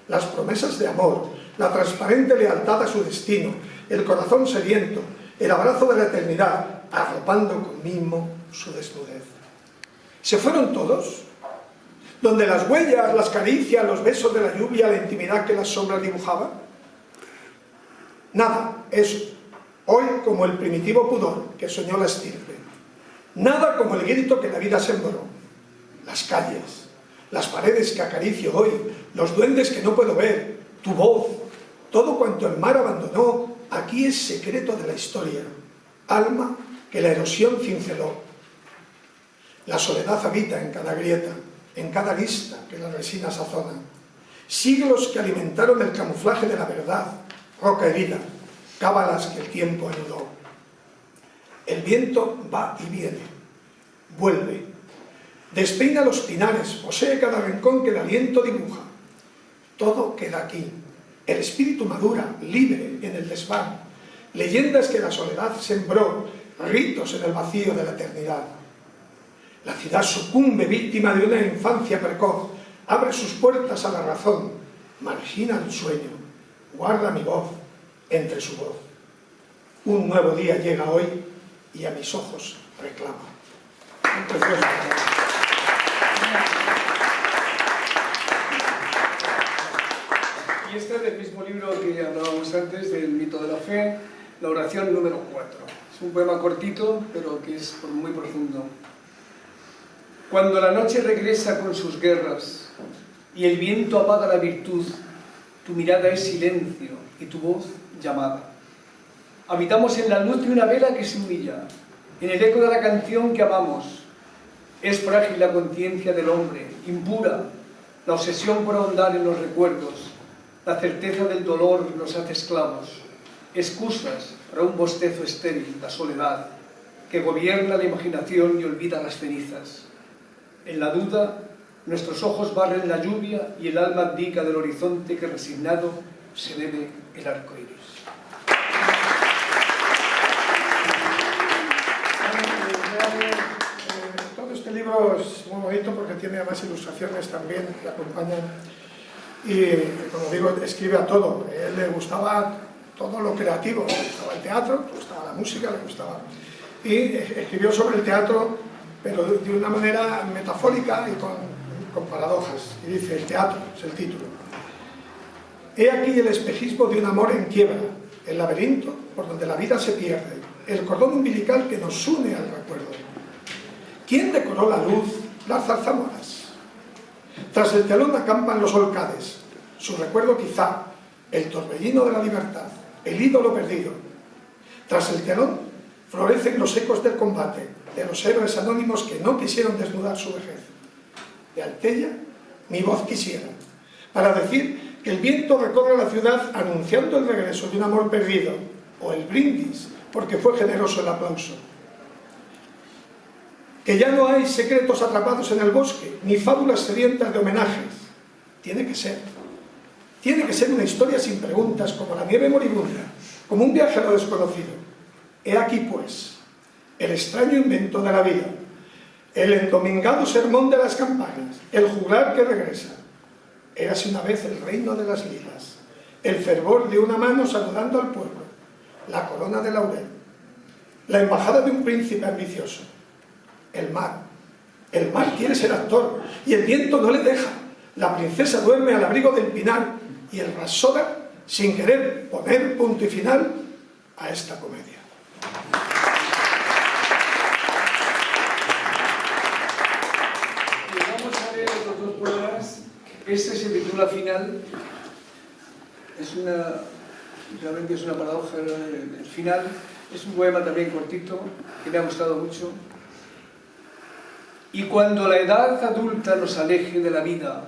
las promesas de amor, la transparente lealtad a su destino, el corazón sediento, el abrazo de la eternidad, arropando con mimo su desnudez. ¿Se fueron todos? ¿Donde las huellas, las caricias, los besos de la lluvia, la intimidad que las sombras dibujaban? Nada, eso. Hoy como el primitivo pudor que soñó la estirpe. Nada como el grito que la vida sembró. Las calles, las paredes que acaricio hoy, los duendes que no puedo ver, tu voz, todo cuanto el mar abandonó, aquí es secreto de la historia, alma que la erosión cinceló. La soledad habita en cada grieta, en cada lista que la resina sazona. Siglos que alimentaron el camuflaje de la verdad, roca herida, cábalas que el tiempo anudó. El viento va y viene, vuelve, despeina los pinares, posee cada rincón que el aliento dibuja. Todo queda aquí. El espíritu madura, libre en el desván. Leyendas que la soledad sembró, ritos en el vacío de la eternidad. La ciudad sucumbe víctima de una infancia precoz, abre sus puertas a la razón, margina el sueño, guarda mi voz entre su voz. Un nuevo día llega hoy y a mis ojos reclama. Precioso. Y este es del mismo libro que hablábamos antes, del mito de la fe, la oración número 4. Es un poema cortito, pero que es muy profundo. Cuando la noche regresa con sus guerras y el viento apaga la virtud, tu mirada es silencio y tu voz llamada. Habitamos en la luz de una vela que se humilla, en el eco de la canción que amamos. Es frágil la conciencia del hombre, impura, la obsesión por ahondar en los recuerdos. La certeza del dolor nos hace esclavos, excusas para un bostezo estéril, la soledad, que gobierna la imaginación y olvida las cenizas. En la duda, nuestros ojos barren la lluvia y el alma abdica del horizonte que resignado se bebe el arco iris. Todo este libro es muy bonito porque tiene además ilustraciones también que acompañan. Y, como digo, escribe a todo. A él le gustaba todo lo creativo, le gustaba el teatro, le gustaba la música, le gustaba. Y escribió sobre el teatro, pero de una manera metafórica y con paradojas. Y dice, el teatro es el título. He aquí el espejismo de un amor en quiebra, el laberinto por donde la vida se pierde, el cordón umbilical que nos une al recuerdo. ¿Quién decoró la luz? Las zarzamoras. Tras el telón acampan los volcanes, su recuerdo quizá, el torbellino de la libertad, el ídolo perdido. Tras el telón florecen los ecos del combate, de los héroes anónimos que no quisieron desnudar su vejez. De Altella, mi voz quisiera, para decir que el viento recorre la ciudad anunciando el regreso de un amor perdido, o el brindis, porque fue generoso el aplauso. Que ya no hay secretos atrapados en el bosque, ni fábulas sedientas de homenajes. Tiene que ser una historia sin preguntas, como la nieve moribunda, como un viaje a lo desconocido. He aquí, pues, el extraño invento de la vida, el endomingado sermón de las campañas, el juglar que regresa. Érase una vez el reino de las lilas, el fervor de una mano saludando al pueblo, la corona de laurel, la embajada de un príncipe ambicioso. El mar quiere ser actor y el viento no le deja. La princesa duerme al abrigo del pinar y el rapsoda, sin querer poner punto y final a esta comedia. Vamos a ver los dos poemas. Este se titula Final. Realmente es una paradoja el final. Es un poema también cortito que me ha gustado mucho. Y cuando la edad adulta nos aleje de la vida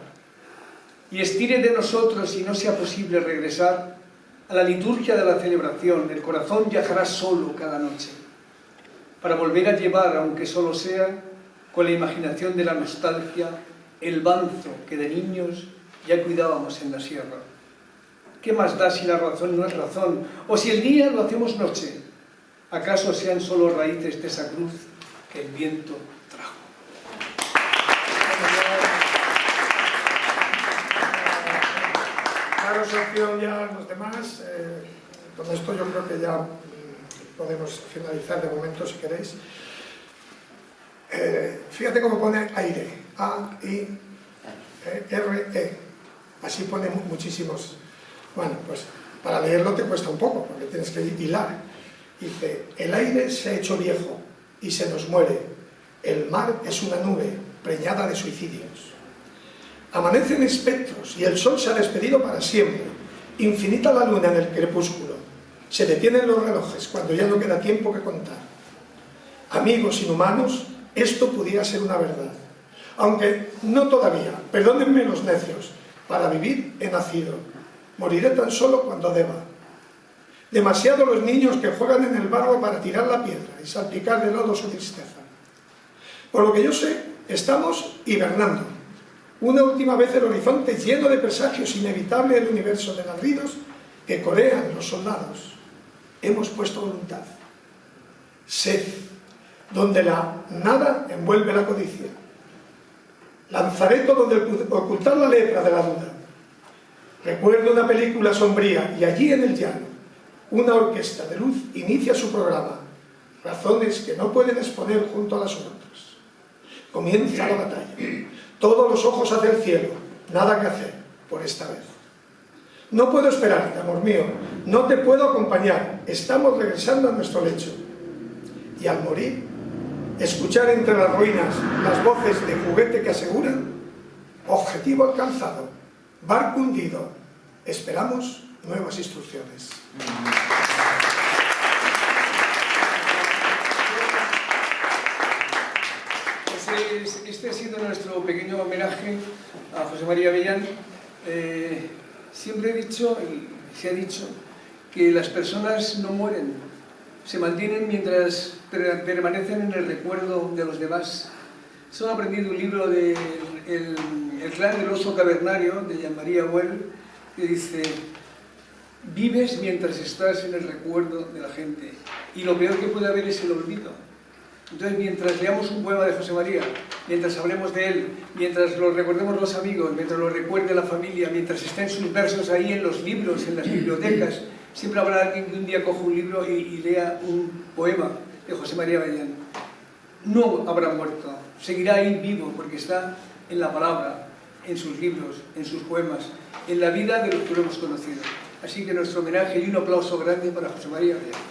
y estire de nosotros y no sea posible regresar a la liturgia de la celebración, el corazón viajará solo cada noche para volver a llevar, aunque solo sea con la imaginación de la nostalgia, el banzo que de niños ya cuidábamos en la sierra. ¿Qué más da si la razón no es razón? O si el día lo hacemos noche, ¿acaso sean solo raíces de esa cruz que el viento trajo? Daros opción ya a los demás. Con esto yo creo que ya podemos finalizar de momento, si queréis. Fíjate cómo pone aire. A-I-R-E. Así pone muchísimos. Bueno, pues para leerlo te cuesta un poco, porque tienes que hilar. Dice, el aire se ha hecho viejo y se nos muere. El mar es una nube preñada de suicidios. Amanecen espectros y el sol se ha despedido para siempre. Infinita la luna en el crepúsculo. Se detienen los relojes cuando ya no queda tiempo que contar. Amigos inhumanos, esto pudiera ser una verdad. Aunque no todavía, perdónenme los necios, para vivir he nacido. Moriré tan solo cuando deba. Demasiado los niños que juegan en el barro para tirar la piedra y salpicar de lodo su tristeza. Por lo que yo sé, estamos hibernando. Una última vez el horizonte lleno de presagios inevitable del universo de ladridos que corean los soldados. Hemos puesto voluntad. Sed, donde la nada envuelve la codicia. Lanzareto donde ocultar la lepra de la duda. Recuerdo una película sombría y allí en el llano, una orquesta de luz inicia su programa. Razones que no pueden exponer junto a las otras. Comienza la batalla. Todos los ojos hacia el cielo. Nada que hacer por esta vez. No puedo esperarte, amor mío. No te puedo acompañar. Estamos regresando a nuestro lecho. Y al morir, escuchar entre las ruinas las voces de juguete que aseguran: objetivo alcanzado, barco hundido, esperamos nuevas instrucciones. Este ha sido nuestro pequeño homenaje a José María Avellán. Siempre he dicho, y se ha dicho, que las personas no mueren, se mantienen mientras permanecen en el recuerdo de los demás. Eso he aprendido un libro de El clan del oso cavernario, de Jean-Marie Well, que dice: vives mientras estás en el recuerdo de la gente, y lo peor que puede haber es el olvido. Entonces, mientras leamos un poema de José María, mientras hablemos de él, mientras lo recordemos los amigos, mientras lo recuerde la familia, mientras estén sus versos ahí en los libros, en las bibliotecas, siempre habrá alguien que un día coja un libro y lea un poema de José María Avellán. No habrá muerto, seguirá ahí vivo, porque está en la palabra, en sus libros, en sus poemas, en la vida de los que lo hemos conocido. Así que nuestro homenaje y un aplauso grande para José María Avellán.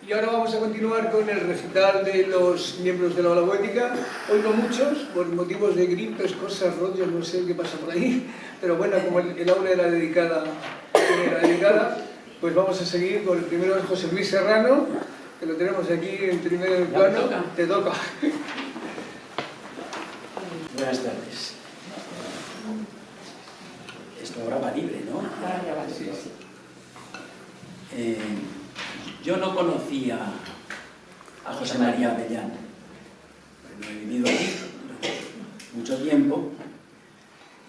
Y ahora vamos a continuar con el recital de los miembros de la Ola Poética. Hoy no muchos, por motivos de gripes, cosas, rollos, no sé qué pasa por ahí. Pero bueno, como el aula era dedicada, pues vamos a seguir con el primero, es José Luis Serrano, que lo tenemos aquí en primer plano. Te toca. Buenas tardes. Es programa libre, ¿no? Sí. Yo no conocía a José María Avellán. No he vivido aquí mucho tiempo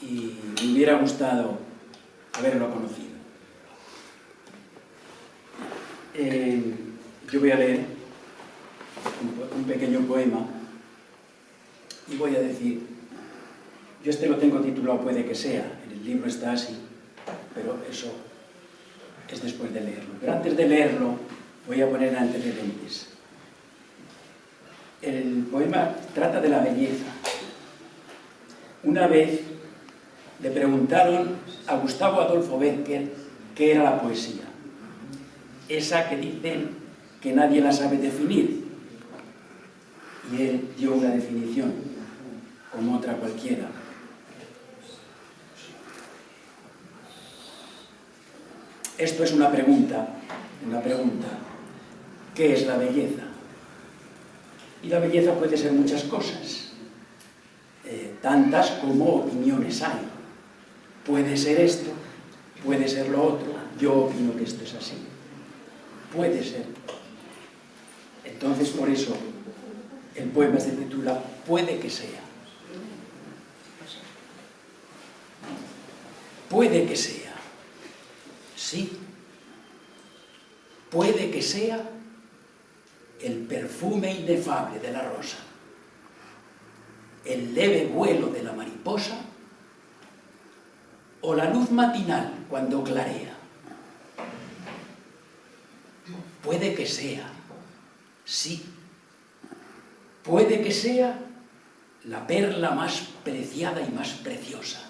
y me hubiera gustado haberlo conocido. Yo voy a leer un pequeño poema y voy a decir, yo este lo tengo titulado Puede que sea, en el libro está así, pero eso es después de leerlo. Pero antes de leerlo voy a poner antecedentes. El poema trata de la belleza. Una vez le preguntaron a Gustavo Adolfo Bécquer qué era la poesía. Esa que dicen que nadie la sabe definir. Y él dio una definición, como otra cualquiera. Esto es una pregunta. ¿Qué es la belleza? Y la belleza puede ser muchas cosas, tantas como opiniones hay. Puede ser esto, puede ser lo otro. Yo opino que esto es así. Puede ser. Entonces, por eso, el poema se titula Puede que sea. Puede que sea. Sí. Puede que sea el perfume inefable de la rosa, el leve vuelo de la mariposa o la luz matinal cuando clarea. Puede que sea, sí, puede que sea la perla más preciada y más preciosa,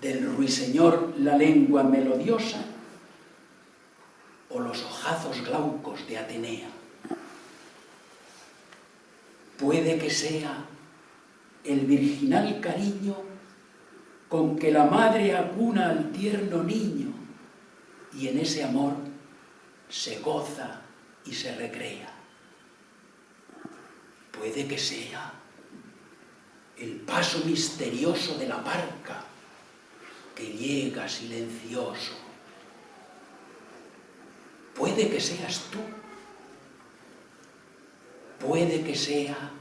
del ruiseñor la lengua melodiosa o los ojazos glaucos de Atenea. Puede que sea el virginal cariño con que la madre acuna al tierno niño y en ese amor se goza y se recrea. Puede que sea el paso misterioso de la barca que llega silencioso. Puede que seas tú. Puede que sea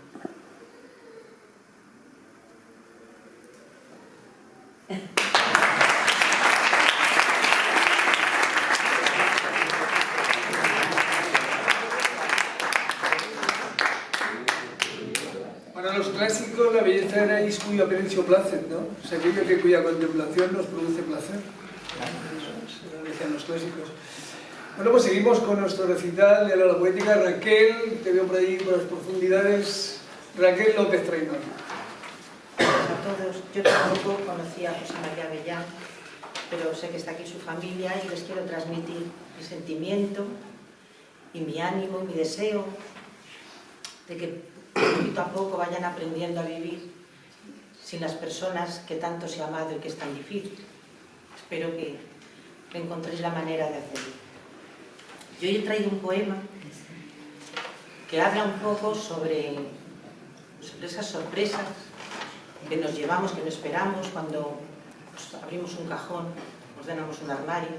Para los clásicos la belleza era is cuyo aprensión placet, ¿no? O sea, aquello que cuya contemplación nos produce placer. Eso lo decían los clásicos. Bueno, pues seguimos con nuestro recital de la poética. Raquel, te veo por ahí por las profundidades. Raquel López Traimán. A todos, yo tampoco conocía a José María Avellán, pero sé que está aquí su familia y les quiero transmitir mi sentimiento y mi ánimo y mi deseo de que poquito a poco vayan aprendiendo a vivir sin las personas que tanto se ha amado y que es tan difícil. Espero que encontréis la manera de hacerlo. Yo hoy he traído un poema que habla un poco sobre esas sorpresas que nos llevamos, que no esperamos cuando abrimos un cajón, ordenamos un armario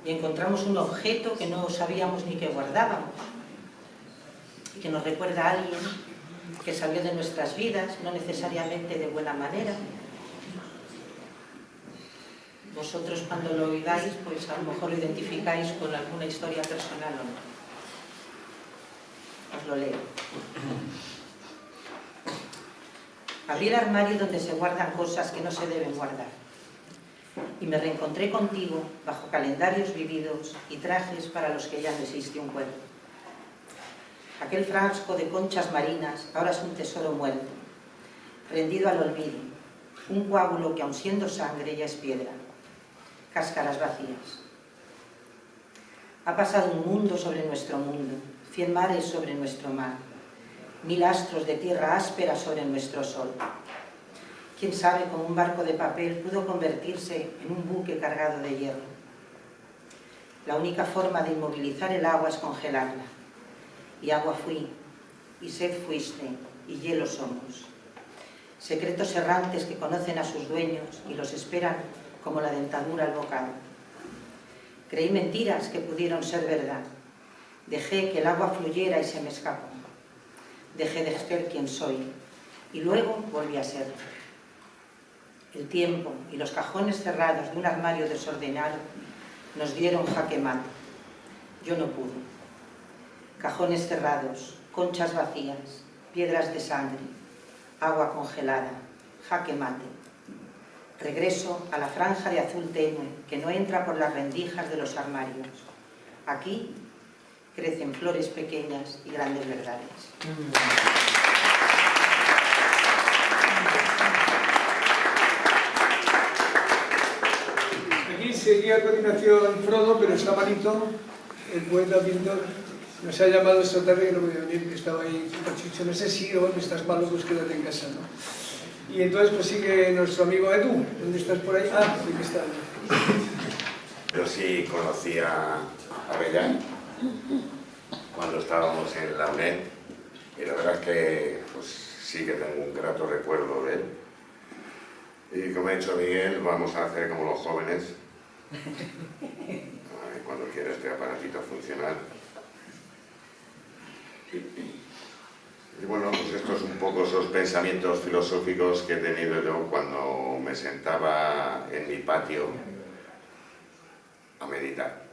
y encontramos un objeto que no sabíamos ni que guardábamos y que nos recuerda a alguien que salió de nuestras vidas, no necesariamente de buena manera. Vosotros cuando lo oigáis, pues a lo mejor lo identificáis con alguna historia personal o no. Os lo leo. Abrí el armario donde se guardan cosas que no se deben guardar y me reencontré contigo bajo calendarios vividos y trajes para los que ya no existe un cuerpo. Aquel frasco de conchas marinas ahora es un tesoro muerto, rendido al olvido, un coágulo que aun siendo sangre ya es piedra, cáscaras vacías. Ha pasado un mundo sobre nuestro mundo, 100 mares sobre nuestro mar, 1000 astros de tierra áspera sobre nuestro sol. Quién sabe cómo un barco de papel pudo convertirse en un buque cargado de hierro. La única forma de inmovilizar el agua es congelarla. Y agua fui, y sed fuiste, y hielo somos. Secretos errantes que conocen a sus dueños y los esperan como la dentadura al bocado. Creí mentiras que pudieron ser verdad. Dejé que el agua fluyera y se me escapó. Dejé de ser quien soy, y luego volví a ser. El tiempo y los cajones cerrados de un armario desordenado nos dieron jaque mate. Yo no pude. Cajones cerrados, conchas vacías, piedras de sangre, agua congelada, jaque mate. Regreso a la franja de azul tenue que no entra por las rendijas de los armarios. Aquí crecen flores pequeñas y grandes verdades. Aquí seguía a continuación Frodo, pero está malito, el poeta pintor. Nos ha llamado esta tarde que no podía venir, que estaba ahí super chicho. No sé si hoy estás malo, pues quédate en casa, ¿no? Y entonces pues sigue nuestro amigo Edu. ¿Dónde estás por ahí? Ah, sí que está. Yo sí conocía a Avellán cuando estábamos en la UNED y la verdad es que pues, sí que tengo un grato recuerdo de él. Y como ha dicho Miguel, vamos a hacer como los jóvenes. Cuando quiera este aparatito funcionar. Y bueno, pues estos son un poco esos pensamientos filosóficos que he tenido yo cuando me sentaba en mi patio a meditar.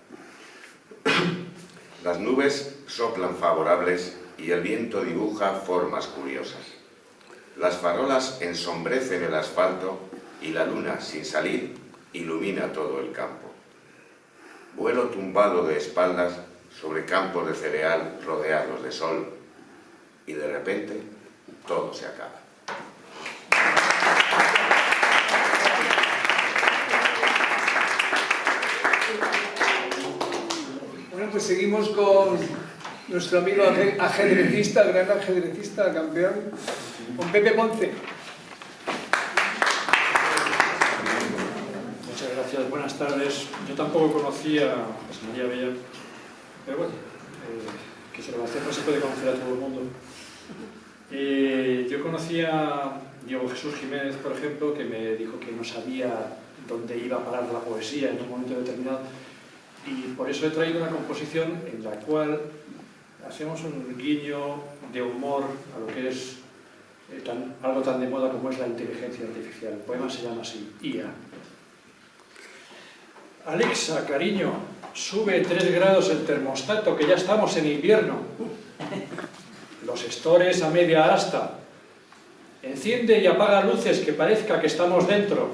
Las nubes soplan favorables y el viento dibuja formas curiosas. Las farolas ensombrecen el asfalto y la luna, sin salir, ilumina todo el campo. Vuelo tumbado de espaldas sobre campos de cereal rodeados de sol y de repente todo se acaba. Bueno, pues seguimos con nuestro amigo ajedrecista, gran ajedrecista, campeón, con Pepe Ponce. Muchas gracias, buenas tardes. Yo tampoco conocía a José María Bella, pero bueno, que se lo va a hacer, no se puede conocer a todo el mundo. Yo conocía a Diego Jesús Jiménez, por ejemplo, que me dijo que no sabía dónde iba a parar la poesía en un momento determinado, y por eso he traído una composición en la cual hacemos un guiño de humor a lo que es algo tan de moda como es la inteligencia artificial. El poema se llama así, IA. Alexa, cariño, sube 3 grados el termostato, que ya estamos en invierno. Los estores a media asta. Enciende y apaga luces, que parezca que estamos dentro.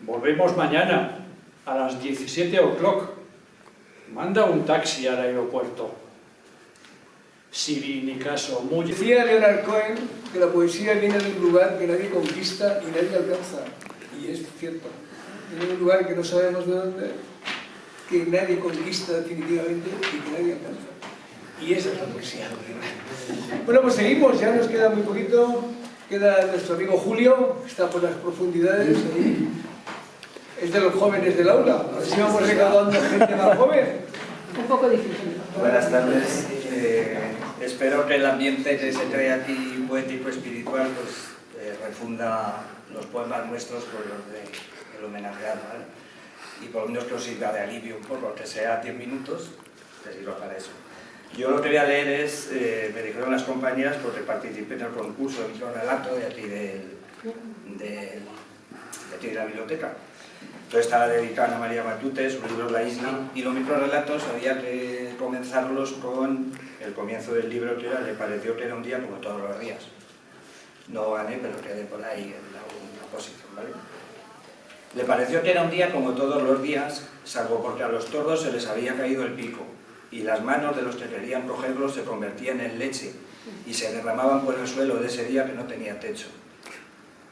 Volvemos mañana, a las 17 o'clock. Manda un taxi al aeropuerto. Siri, ni caso, muy... Decía Leonard Cohen que la poesía viene de un lugar que nadie conquista y nadie alcanza. Y es cierto. Viene de un lugar que no sabemos de dónde, que nadie conquista definitivamente y que nadie alcanza. Y esa es la poesía. Bueno, pues seguimos, ya nos queda muy poquito. Queda nuestro amigo Julio, está por las profundidades ahí. Es de los jóvenes del aula. A ver si vamos recaudando gente más joven. Un poco difícil. Buenas tardes. Espero que el ambiente que se crea aquí, poético, espiritual, pues refunda los poemas nuestros con los del homenajeado, ¿vale? Y por lo menos que os sirva de alivio un poco, aunque sea 10 minutos, que sirva para eso. Yo lo que voy a leer es, me dijeron las compañeras, porque participé en el concurso de microrelato de aquí de la biblioteca. Entonces estaba dedicada a María Matute, su libro La Isla, y los microrelatos había que comenzarlos con el comienzo del libro, que era Le pareció que era un día como todos los días. No gané, pero quedé por ahí en la posición, ¿vale? Le pareció que era un día como todos los días, salvo porque a los tordos se les había caído el pico, y las manos de los que querían cogerlos se convertían en leche, y se derramaban por el suelo de ese día que no tenía techo.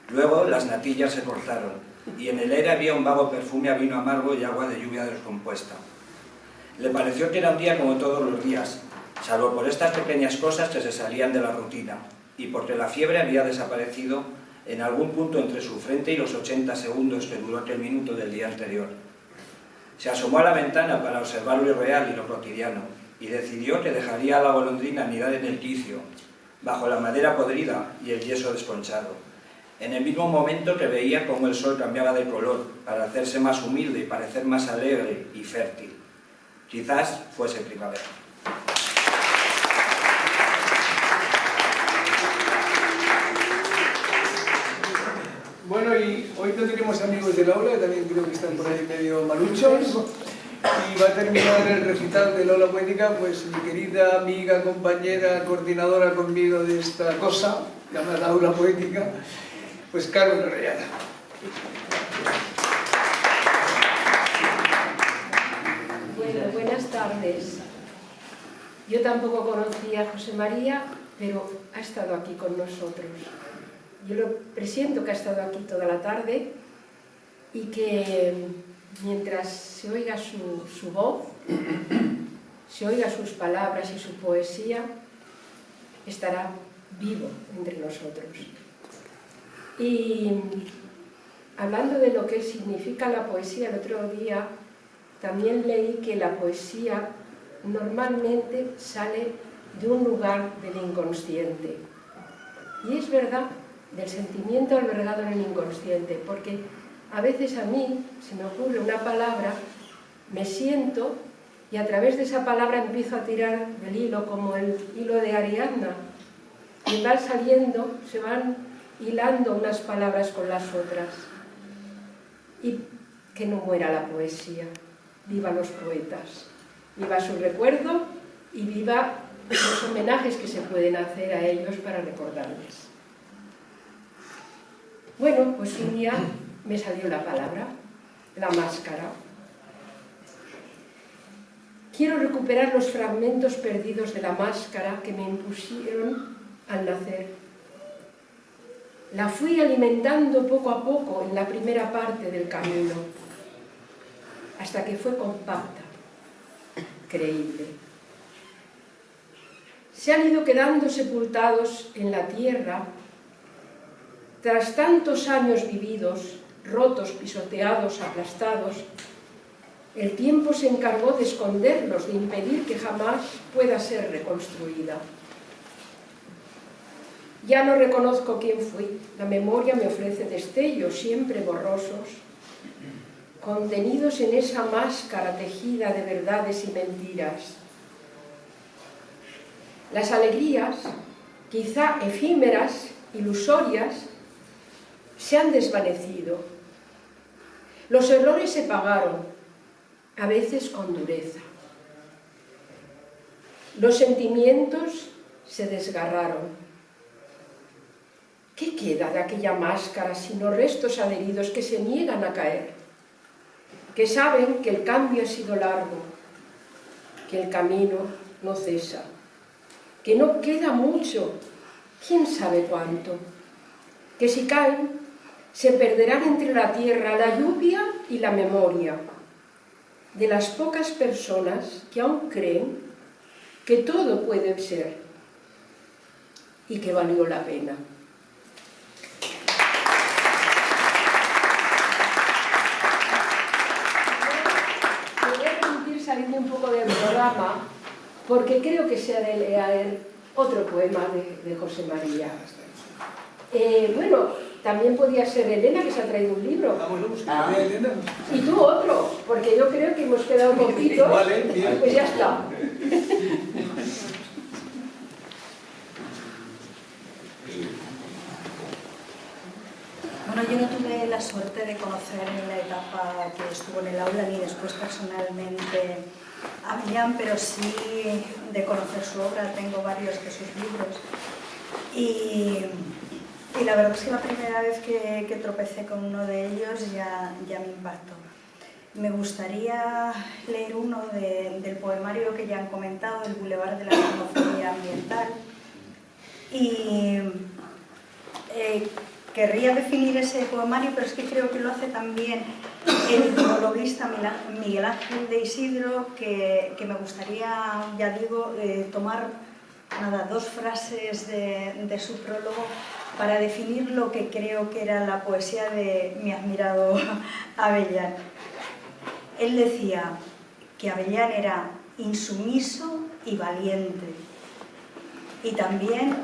Luego las natillas se cortaron, y en el aire había un vago perfume a vino amargo y agua de lluvia descompuesta. Le pareció que era un día como todos los días, salvo por estas pequeñas cosas que se salían de la rutina, y porque la fiebre había desaparecido en algún punto entre su frente y los 80 segundos que duró aquel minuto del día anterior. Se asomó a la ventana para observar lo irreal y lo cotidiano, y decidió que dejaría a la golondrina anidar en el quicio, bajo la madera podrida y el yeso desconchado, en el mismo momento que veía cómo el sol cambiaba de color para hacerse más humilde y parecer más alegre y fértil. Quizás fuese primavera. Bueno, y hoy no tenemos amigos del aula, que también creo que están por ahí medio maluchos. Y va a terminar el recital del aula poética, pues mi querida amiga, compañera, coordinadora conmigo de esta cosa, llamada aula poética, pues Carmen Orellana. Bueno, buenas tardes. Yo tampoco conocía a José María, pero ha estado aquí con nosotros. Yo lo presiento que ha estado aquí toda la tarde y que mientras se oiga su voz, se oiga sus palabras y su poesía, estará vivo entre nosotros. Y hablando de lo que significa la poesía, el otro día también leí que la poesía normalmente sale de un lugar del inconsciente. Y es verdad, del sentimiento albergado en el inconsciente, porque a veces a mí se me ocurre una palabra, me siento y a través de esa palabra empiezo a tirar del hilo, como el hilo de Ariadna, y van saliendo, se van hilando unas palabras con las otras. Y que no muera la poesía, viva los poetas, viva su recuerdo y viva los homenajes que se pueden hacer a ellos para recordarles. Bueno, pues un día me salió la palabra, la máscara. Quiero recuperar los fragmentos perdidos de la máscara que me impusieron al nacer. La fui alimentando poco a poco en la primera parte del camino, hasta que fue compacta, creíble. Se han ido quedando sepultados en la tierra. Tras tantos años vividos, rotos, pisoteados, aplastados, el tiempo se encargó de esconderlos, de impedir que jamás pueda ser reconstruida. Ya no reconozco quién fui. La memoria me ofrece destellos siempre borrosos, contenidos en esa máscara tejida de verdades y mentiras. Las alegrías, quizá efímeras, ilusorias, se han desvanecido. Los errores se pagaron, a veces con dureza. Los sentimientos se desgarraron. ¿Qué queda de aquella máscara sino restos adheridos que se niegan a caer? Que saben que el cambio ha sido largo, que el camino no cesa, que no queda mucho, quién sabe cuánto, que si caen se perderán entre la tierra, la lluvia y la memoria de las pocas personas que aún creen que todo puede ser y que valió la pena. Me voy a permitir salirme un poco del programa porque creo que se ha de leer otro poema de José María. Bueno, también podía ser Elena, que se ha traído un libro. Elena. Y tú otro, porque yo creo que hemos quedado poquitos. Vale, bien. Pues ya está. Bueno, yo no tuve la suerte de conocer en la etapa que estuvo en el aula ni después personalmente a Avellán, pero sí de conocer su obra. Tengo varios de sus libros. Y la verdad es que la primera vez que tropecé con uno de ellos ya me impactó. Me gustaría leer uno del poemario que ya han comentado, El Boulevard de la Xenofobia Ambiental. Y querría definir ese poemario, pero es que creo que lo hace también el filologista Miguel Ángel de Isidro, que me gustaría, ya digo, tomar dos frases de su prólogo para definir lo que creo que era la poesía de mi admirado Avellán. Él decía que Avellán era insumiso y valiente, y también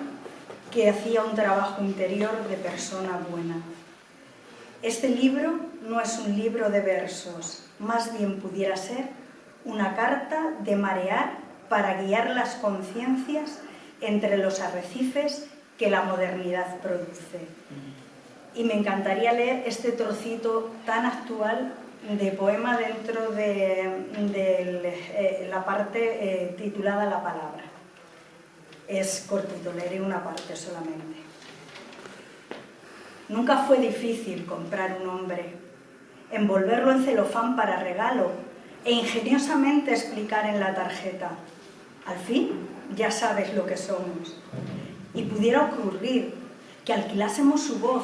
que hacía un trabajo interior de persona buena. Este libro no es un libro de versos, más bien pudiera ser una carta de marear para guiar las conciencias entre los arrecifes que la modernidad produce. Y me encantaría leer este trocito tan actual de poema dentro de la parte titulada La Palabra. Es cortito, leeré una parte solamente. Nunca fue difícil comprar un hombre, envolverlo en celofán para regalo e ingeniosamente explicar en la tarjeta: al fin ya sabes lo que somos. Y pudiera ocurrir que alquilásemos su voz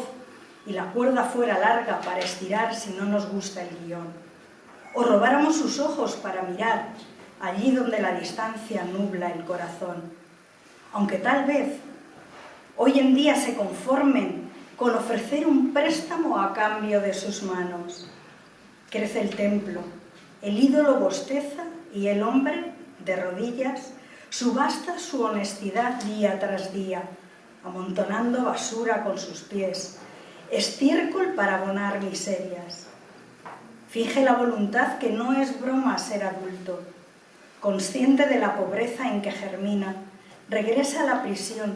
y la cuerda fuera larga para estirar si no nos gusta el guión, o robáramos sus ojos para mirar allí donde la distancia nubla el corazón. Aunque tal vez hoy en día se conformen con ofrecer un préstamo a cambio de sus manos. Crece el templo, el ídolo bosteza y el hombre, de rodillas, subasta su honestidad día tras día, amontonando basura con sus pies, estiércol para abonar miserias. Finge la voluntad que no es broma ser adulto. Consciente de la pobreza en que germina, regresa a la prisión,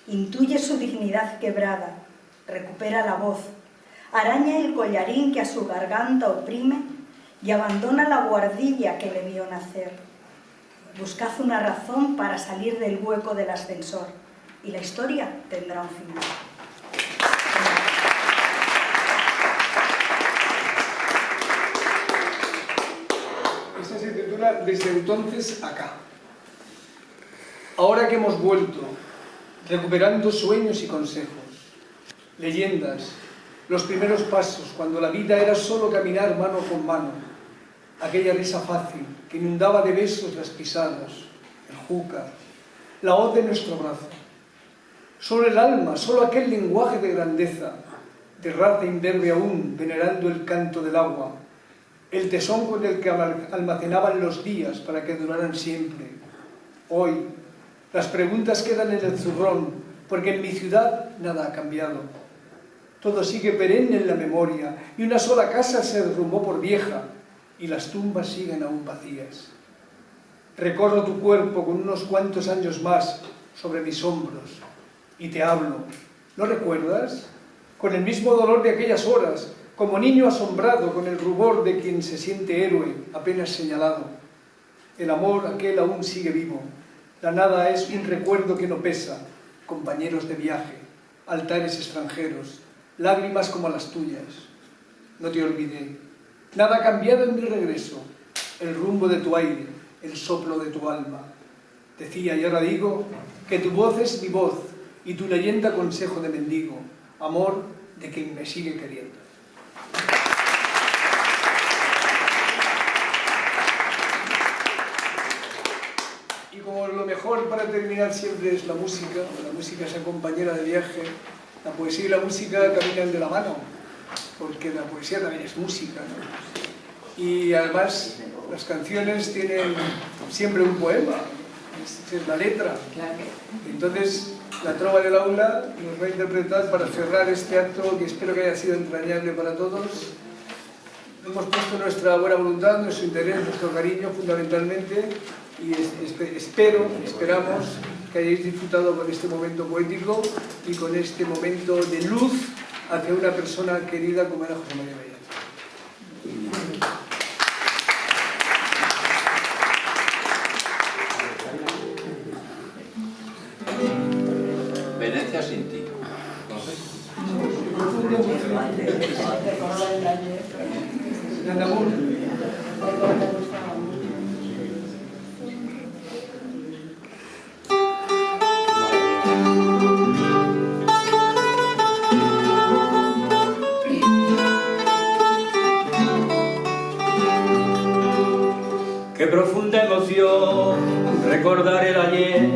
intuye su dignidad quebrada, recupera la voz, araña el collarín que a su garganta oprime y abandona la buhardilla que le vio nacer. Buscad una razón para salir del hueco del ascensor y la historia tendrá un final. Esta se titula Desde entonces acá. Ahora que hemos vuelto, recuperando sueños y consejos, leyendas, los primeros pasos, cuando la vida era solo caminar mano con mano, aquella risa fácil que inundaba de besos las pisadas, el júcar, la hoz de nuestro brazo. Solo el alma, solo aquel lenguaje de grandeza, de raza imberbe aún, venerando el canto del agua, el tesón con el que almacenaban los días para que duraran siempre. Hoy, las preguntas quedan en el zurrón, porque en mi ciudad nada ha cambiado. Todo sigue perenne en la memoria, y una sola casa se derrumbó por vieja, y las tumbas siguen aún vacías. Recorro tu cuerpo con unos cuantos años más sobre mis hombros, y te hablo. ¿No recuerdas? Con el mismo dolor de aquellas horas, como niño asombrado con el rubor de quien se siente héroe apenas señalado. El amor aquel aún sigue vivo. La nada es un recuerdo que no pesa, compañeros de viaje, altares extranjeros, lágrimas como las tuyas. No te olvidé. Nada ha cambiado en mi regreso. El rumbo de tu aire, el soplo de tu alma. Decía y ahora digo que tu voz es mi voz y tu leyenda consejo de mendigo, amor de quien me sigue queriendo. Y como lo mejor para terminar siempre es la música es la compañera de viaje, la poesía y la música caminan de la mano, porque la poesía también es música, ¿no? Y además las canciones tienen siempre un poema, es la letra. Entonces la trova del aula nos va a interpretar para cerrar este acto que espero que haya sido entrañable para todos. Hemos puesto nuestra buena voluntad, nuestro interés, nuestro cariño fundamentalmente y esperamos que hayáis disfrutado con este momento poético y con este momento de luz hacia una persona querida como era José María Bellán. Venecia sin ti. Qué profunda emoción recordar el ayer,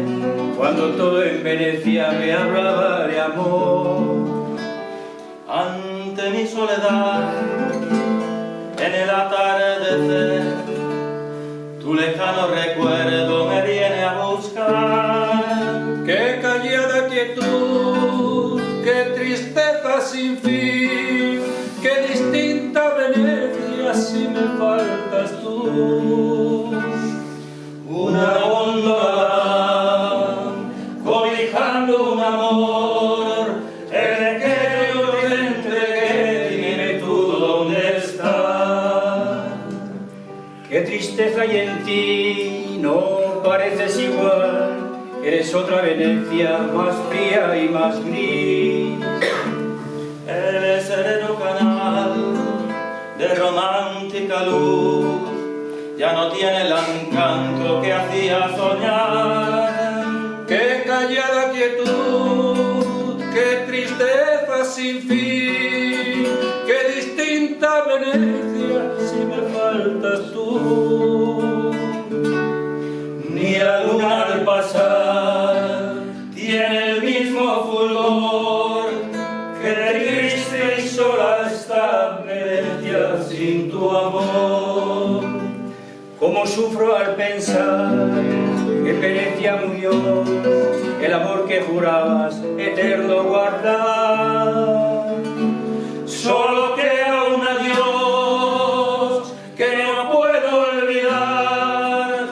cuando todo en Venecia me hablaba de amor. Ante mi soledad, en el atardecer, tu lejano recuerdo me viene a buscar. Qué callada quietud, qué tristeza sin fin, qué distinta Venecia si me faltas tú. Una góndola cobijando un amor, el que yo te entregué, dime tú dónde está. Qué tristeza hay en ti, no pareces igual, eres otra Venecia más fría y más gris. El sereno canal de romántica luz ya no tiene el encanto que hacía soñar. Qué callada quietud, qué tristeza sin fin, qué distinta Venecia si me faltas tú. Ni la luna al pasar tiene el mismo fulgor, que triste y sola está Venecia sin tu amor. Cómo sufro al pensar que perecía murió, el amor que jurabas eterno guardar. Solo queda un adiós que no puedo olvidar.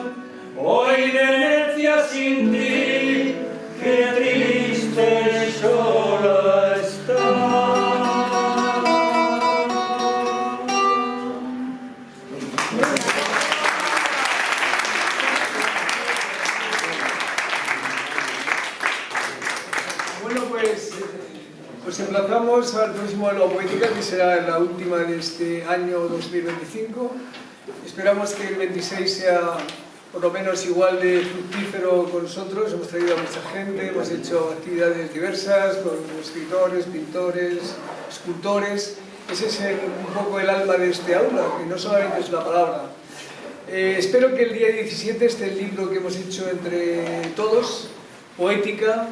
Hoy Venecia sin ti, qué triste y sola está. Pues emplazamos al próximo de la poética, que será la última de este año 2025. Esperamos que el 26 sea por lo menos igual de fructífero con nosotros. Hemos traído a mucha gente, hemos hecho actividades diversas con escritores, pintores, escultores. Ese es un poco el alma de este aula, que no solamente es la palabra. Espero que el día 17 esté el libro que hemos hecho entre todos, Poética,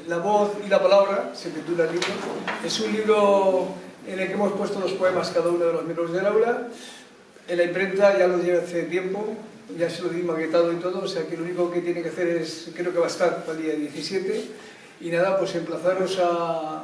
la voz y la palabra, se titula el libro. Es un libro en el que hemos puesto los poemas cada uno de los miembros del aula. En la imprenta ya lo lleva hace tiempo, ya se lo di maquetado y todo, o sea que lo único que tiene que hacer es, creo que va a estar para el día 17. Y nada, pues emplazaros a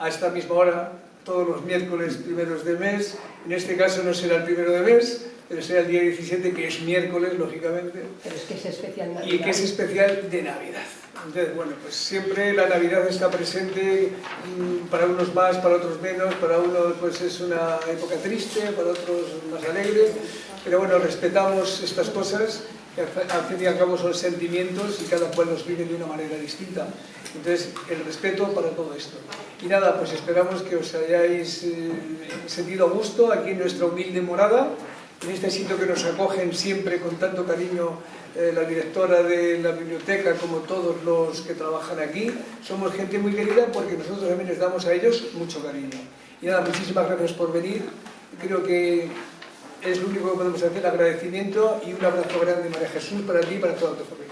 esta misma hora, todos los miércoles primeros de mes. En este caso no será el primero de mes, pero será el día 17, que es miércoles, lógicamente. Pero es que es especial Navidad. Y que es especial de Navidad. Entonces, bueno, pues siempre la Navidad está presente, para unos más, para otros menos, para unos pues es una época triste, para otros más alegre, pero bueno, respetamos estas cosas, que al fin y al cabo son sentimientos y cada cual los vive de una manera distinta. Entonces, el respeto para todo esto. Y nada, pues esperamos que os hayáis sentido a gusto aquí en nuestra humilde morada, en este sitio que nos acogen siempre con tanto cariño la directora de la biblioteca como todos los que trabajan aquí. Somos gente muy querida porque nosotros también les damos a ellos mucho cariño. Y nada, muchísimas gracias por venir. Creo que es lo único que podemos hacer, agradecimiento y un abrazo grande, María Jesús, para ti y para toda tu familia.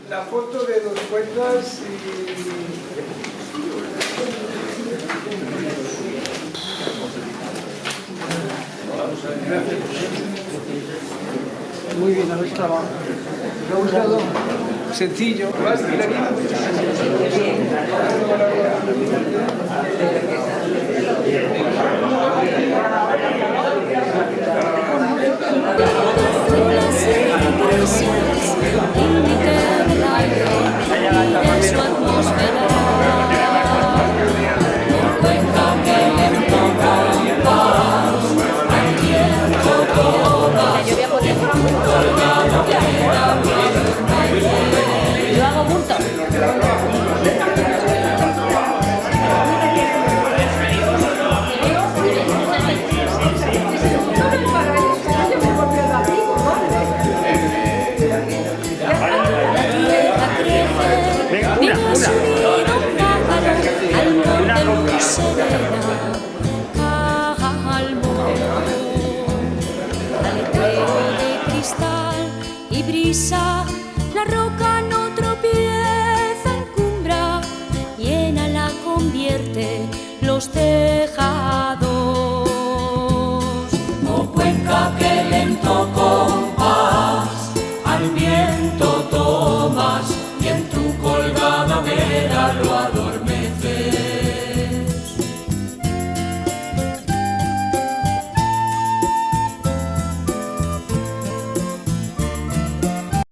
La foto de los poetas Muy bien, habéis trabajado. ¿Te ha gustado? Sencillo. Yo hago bulto. La roca no tropieza, encumbra, llena la convierte los tejados. Oh Cuenca, que lento compás al viento tomas y en tu colgada vera lo adornas.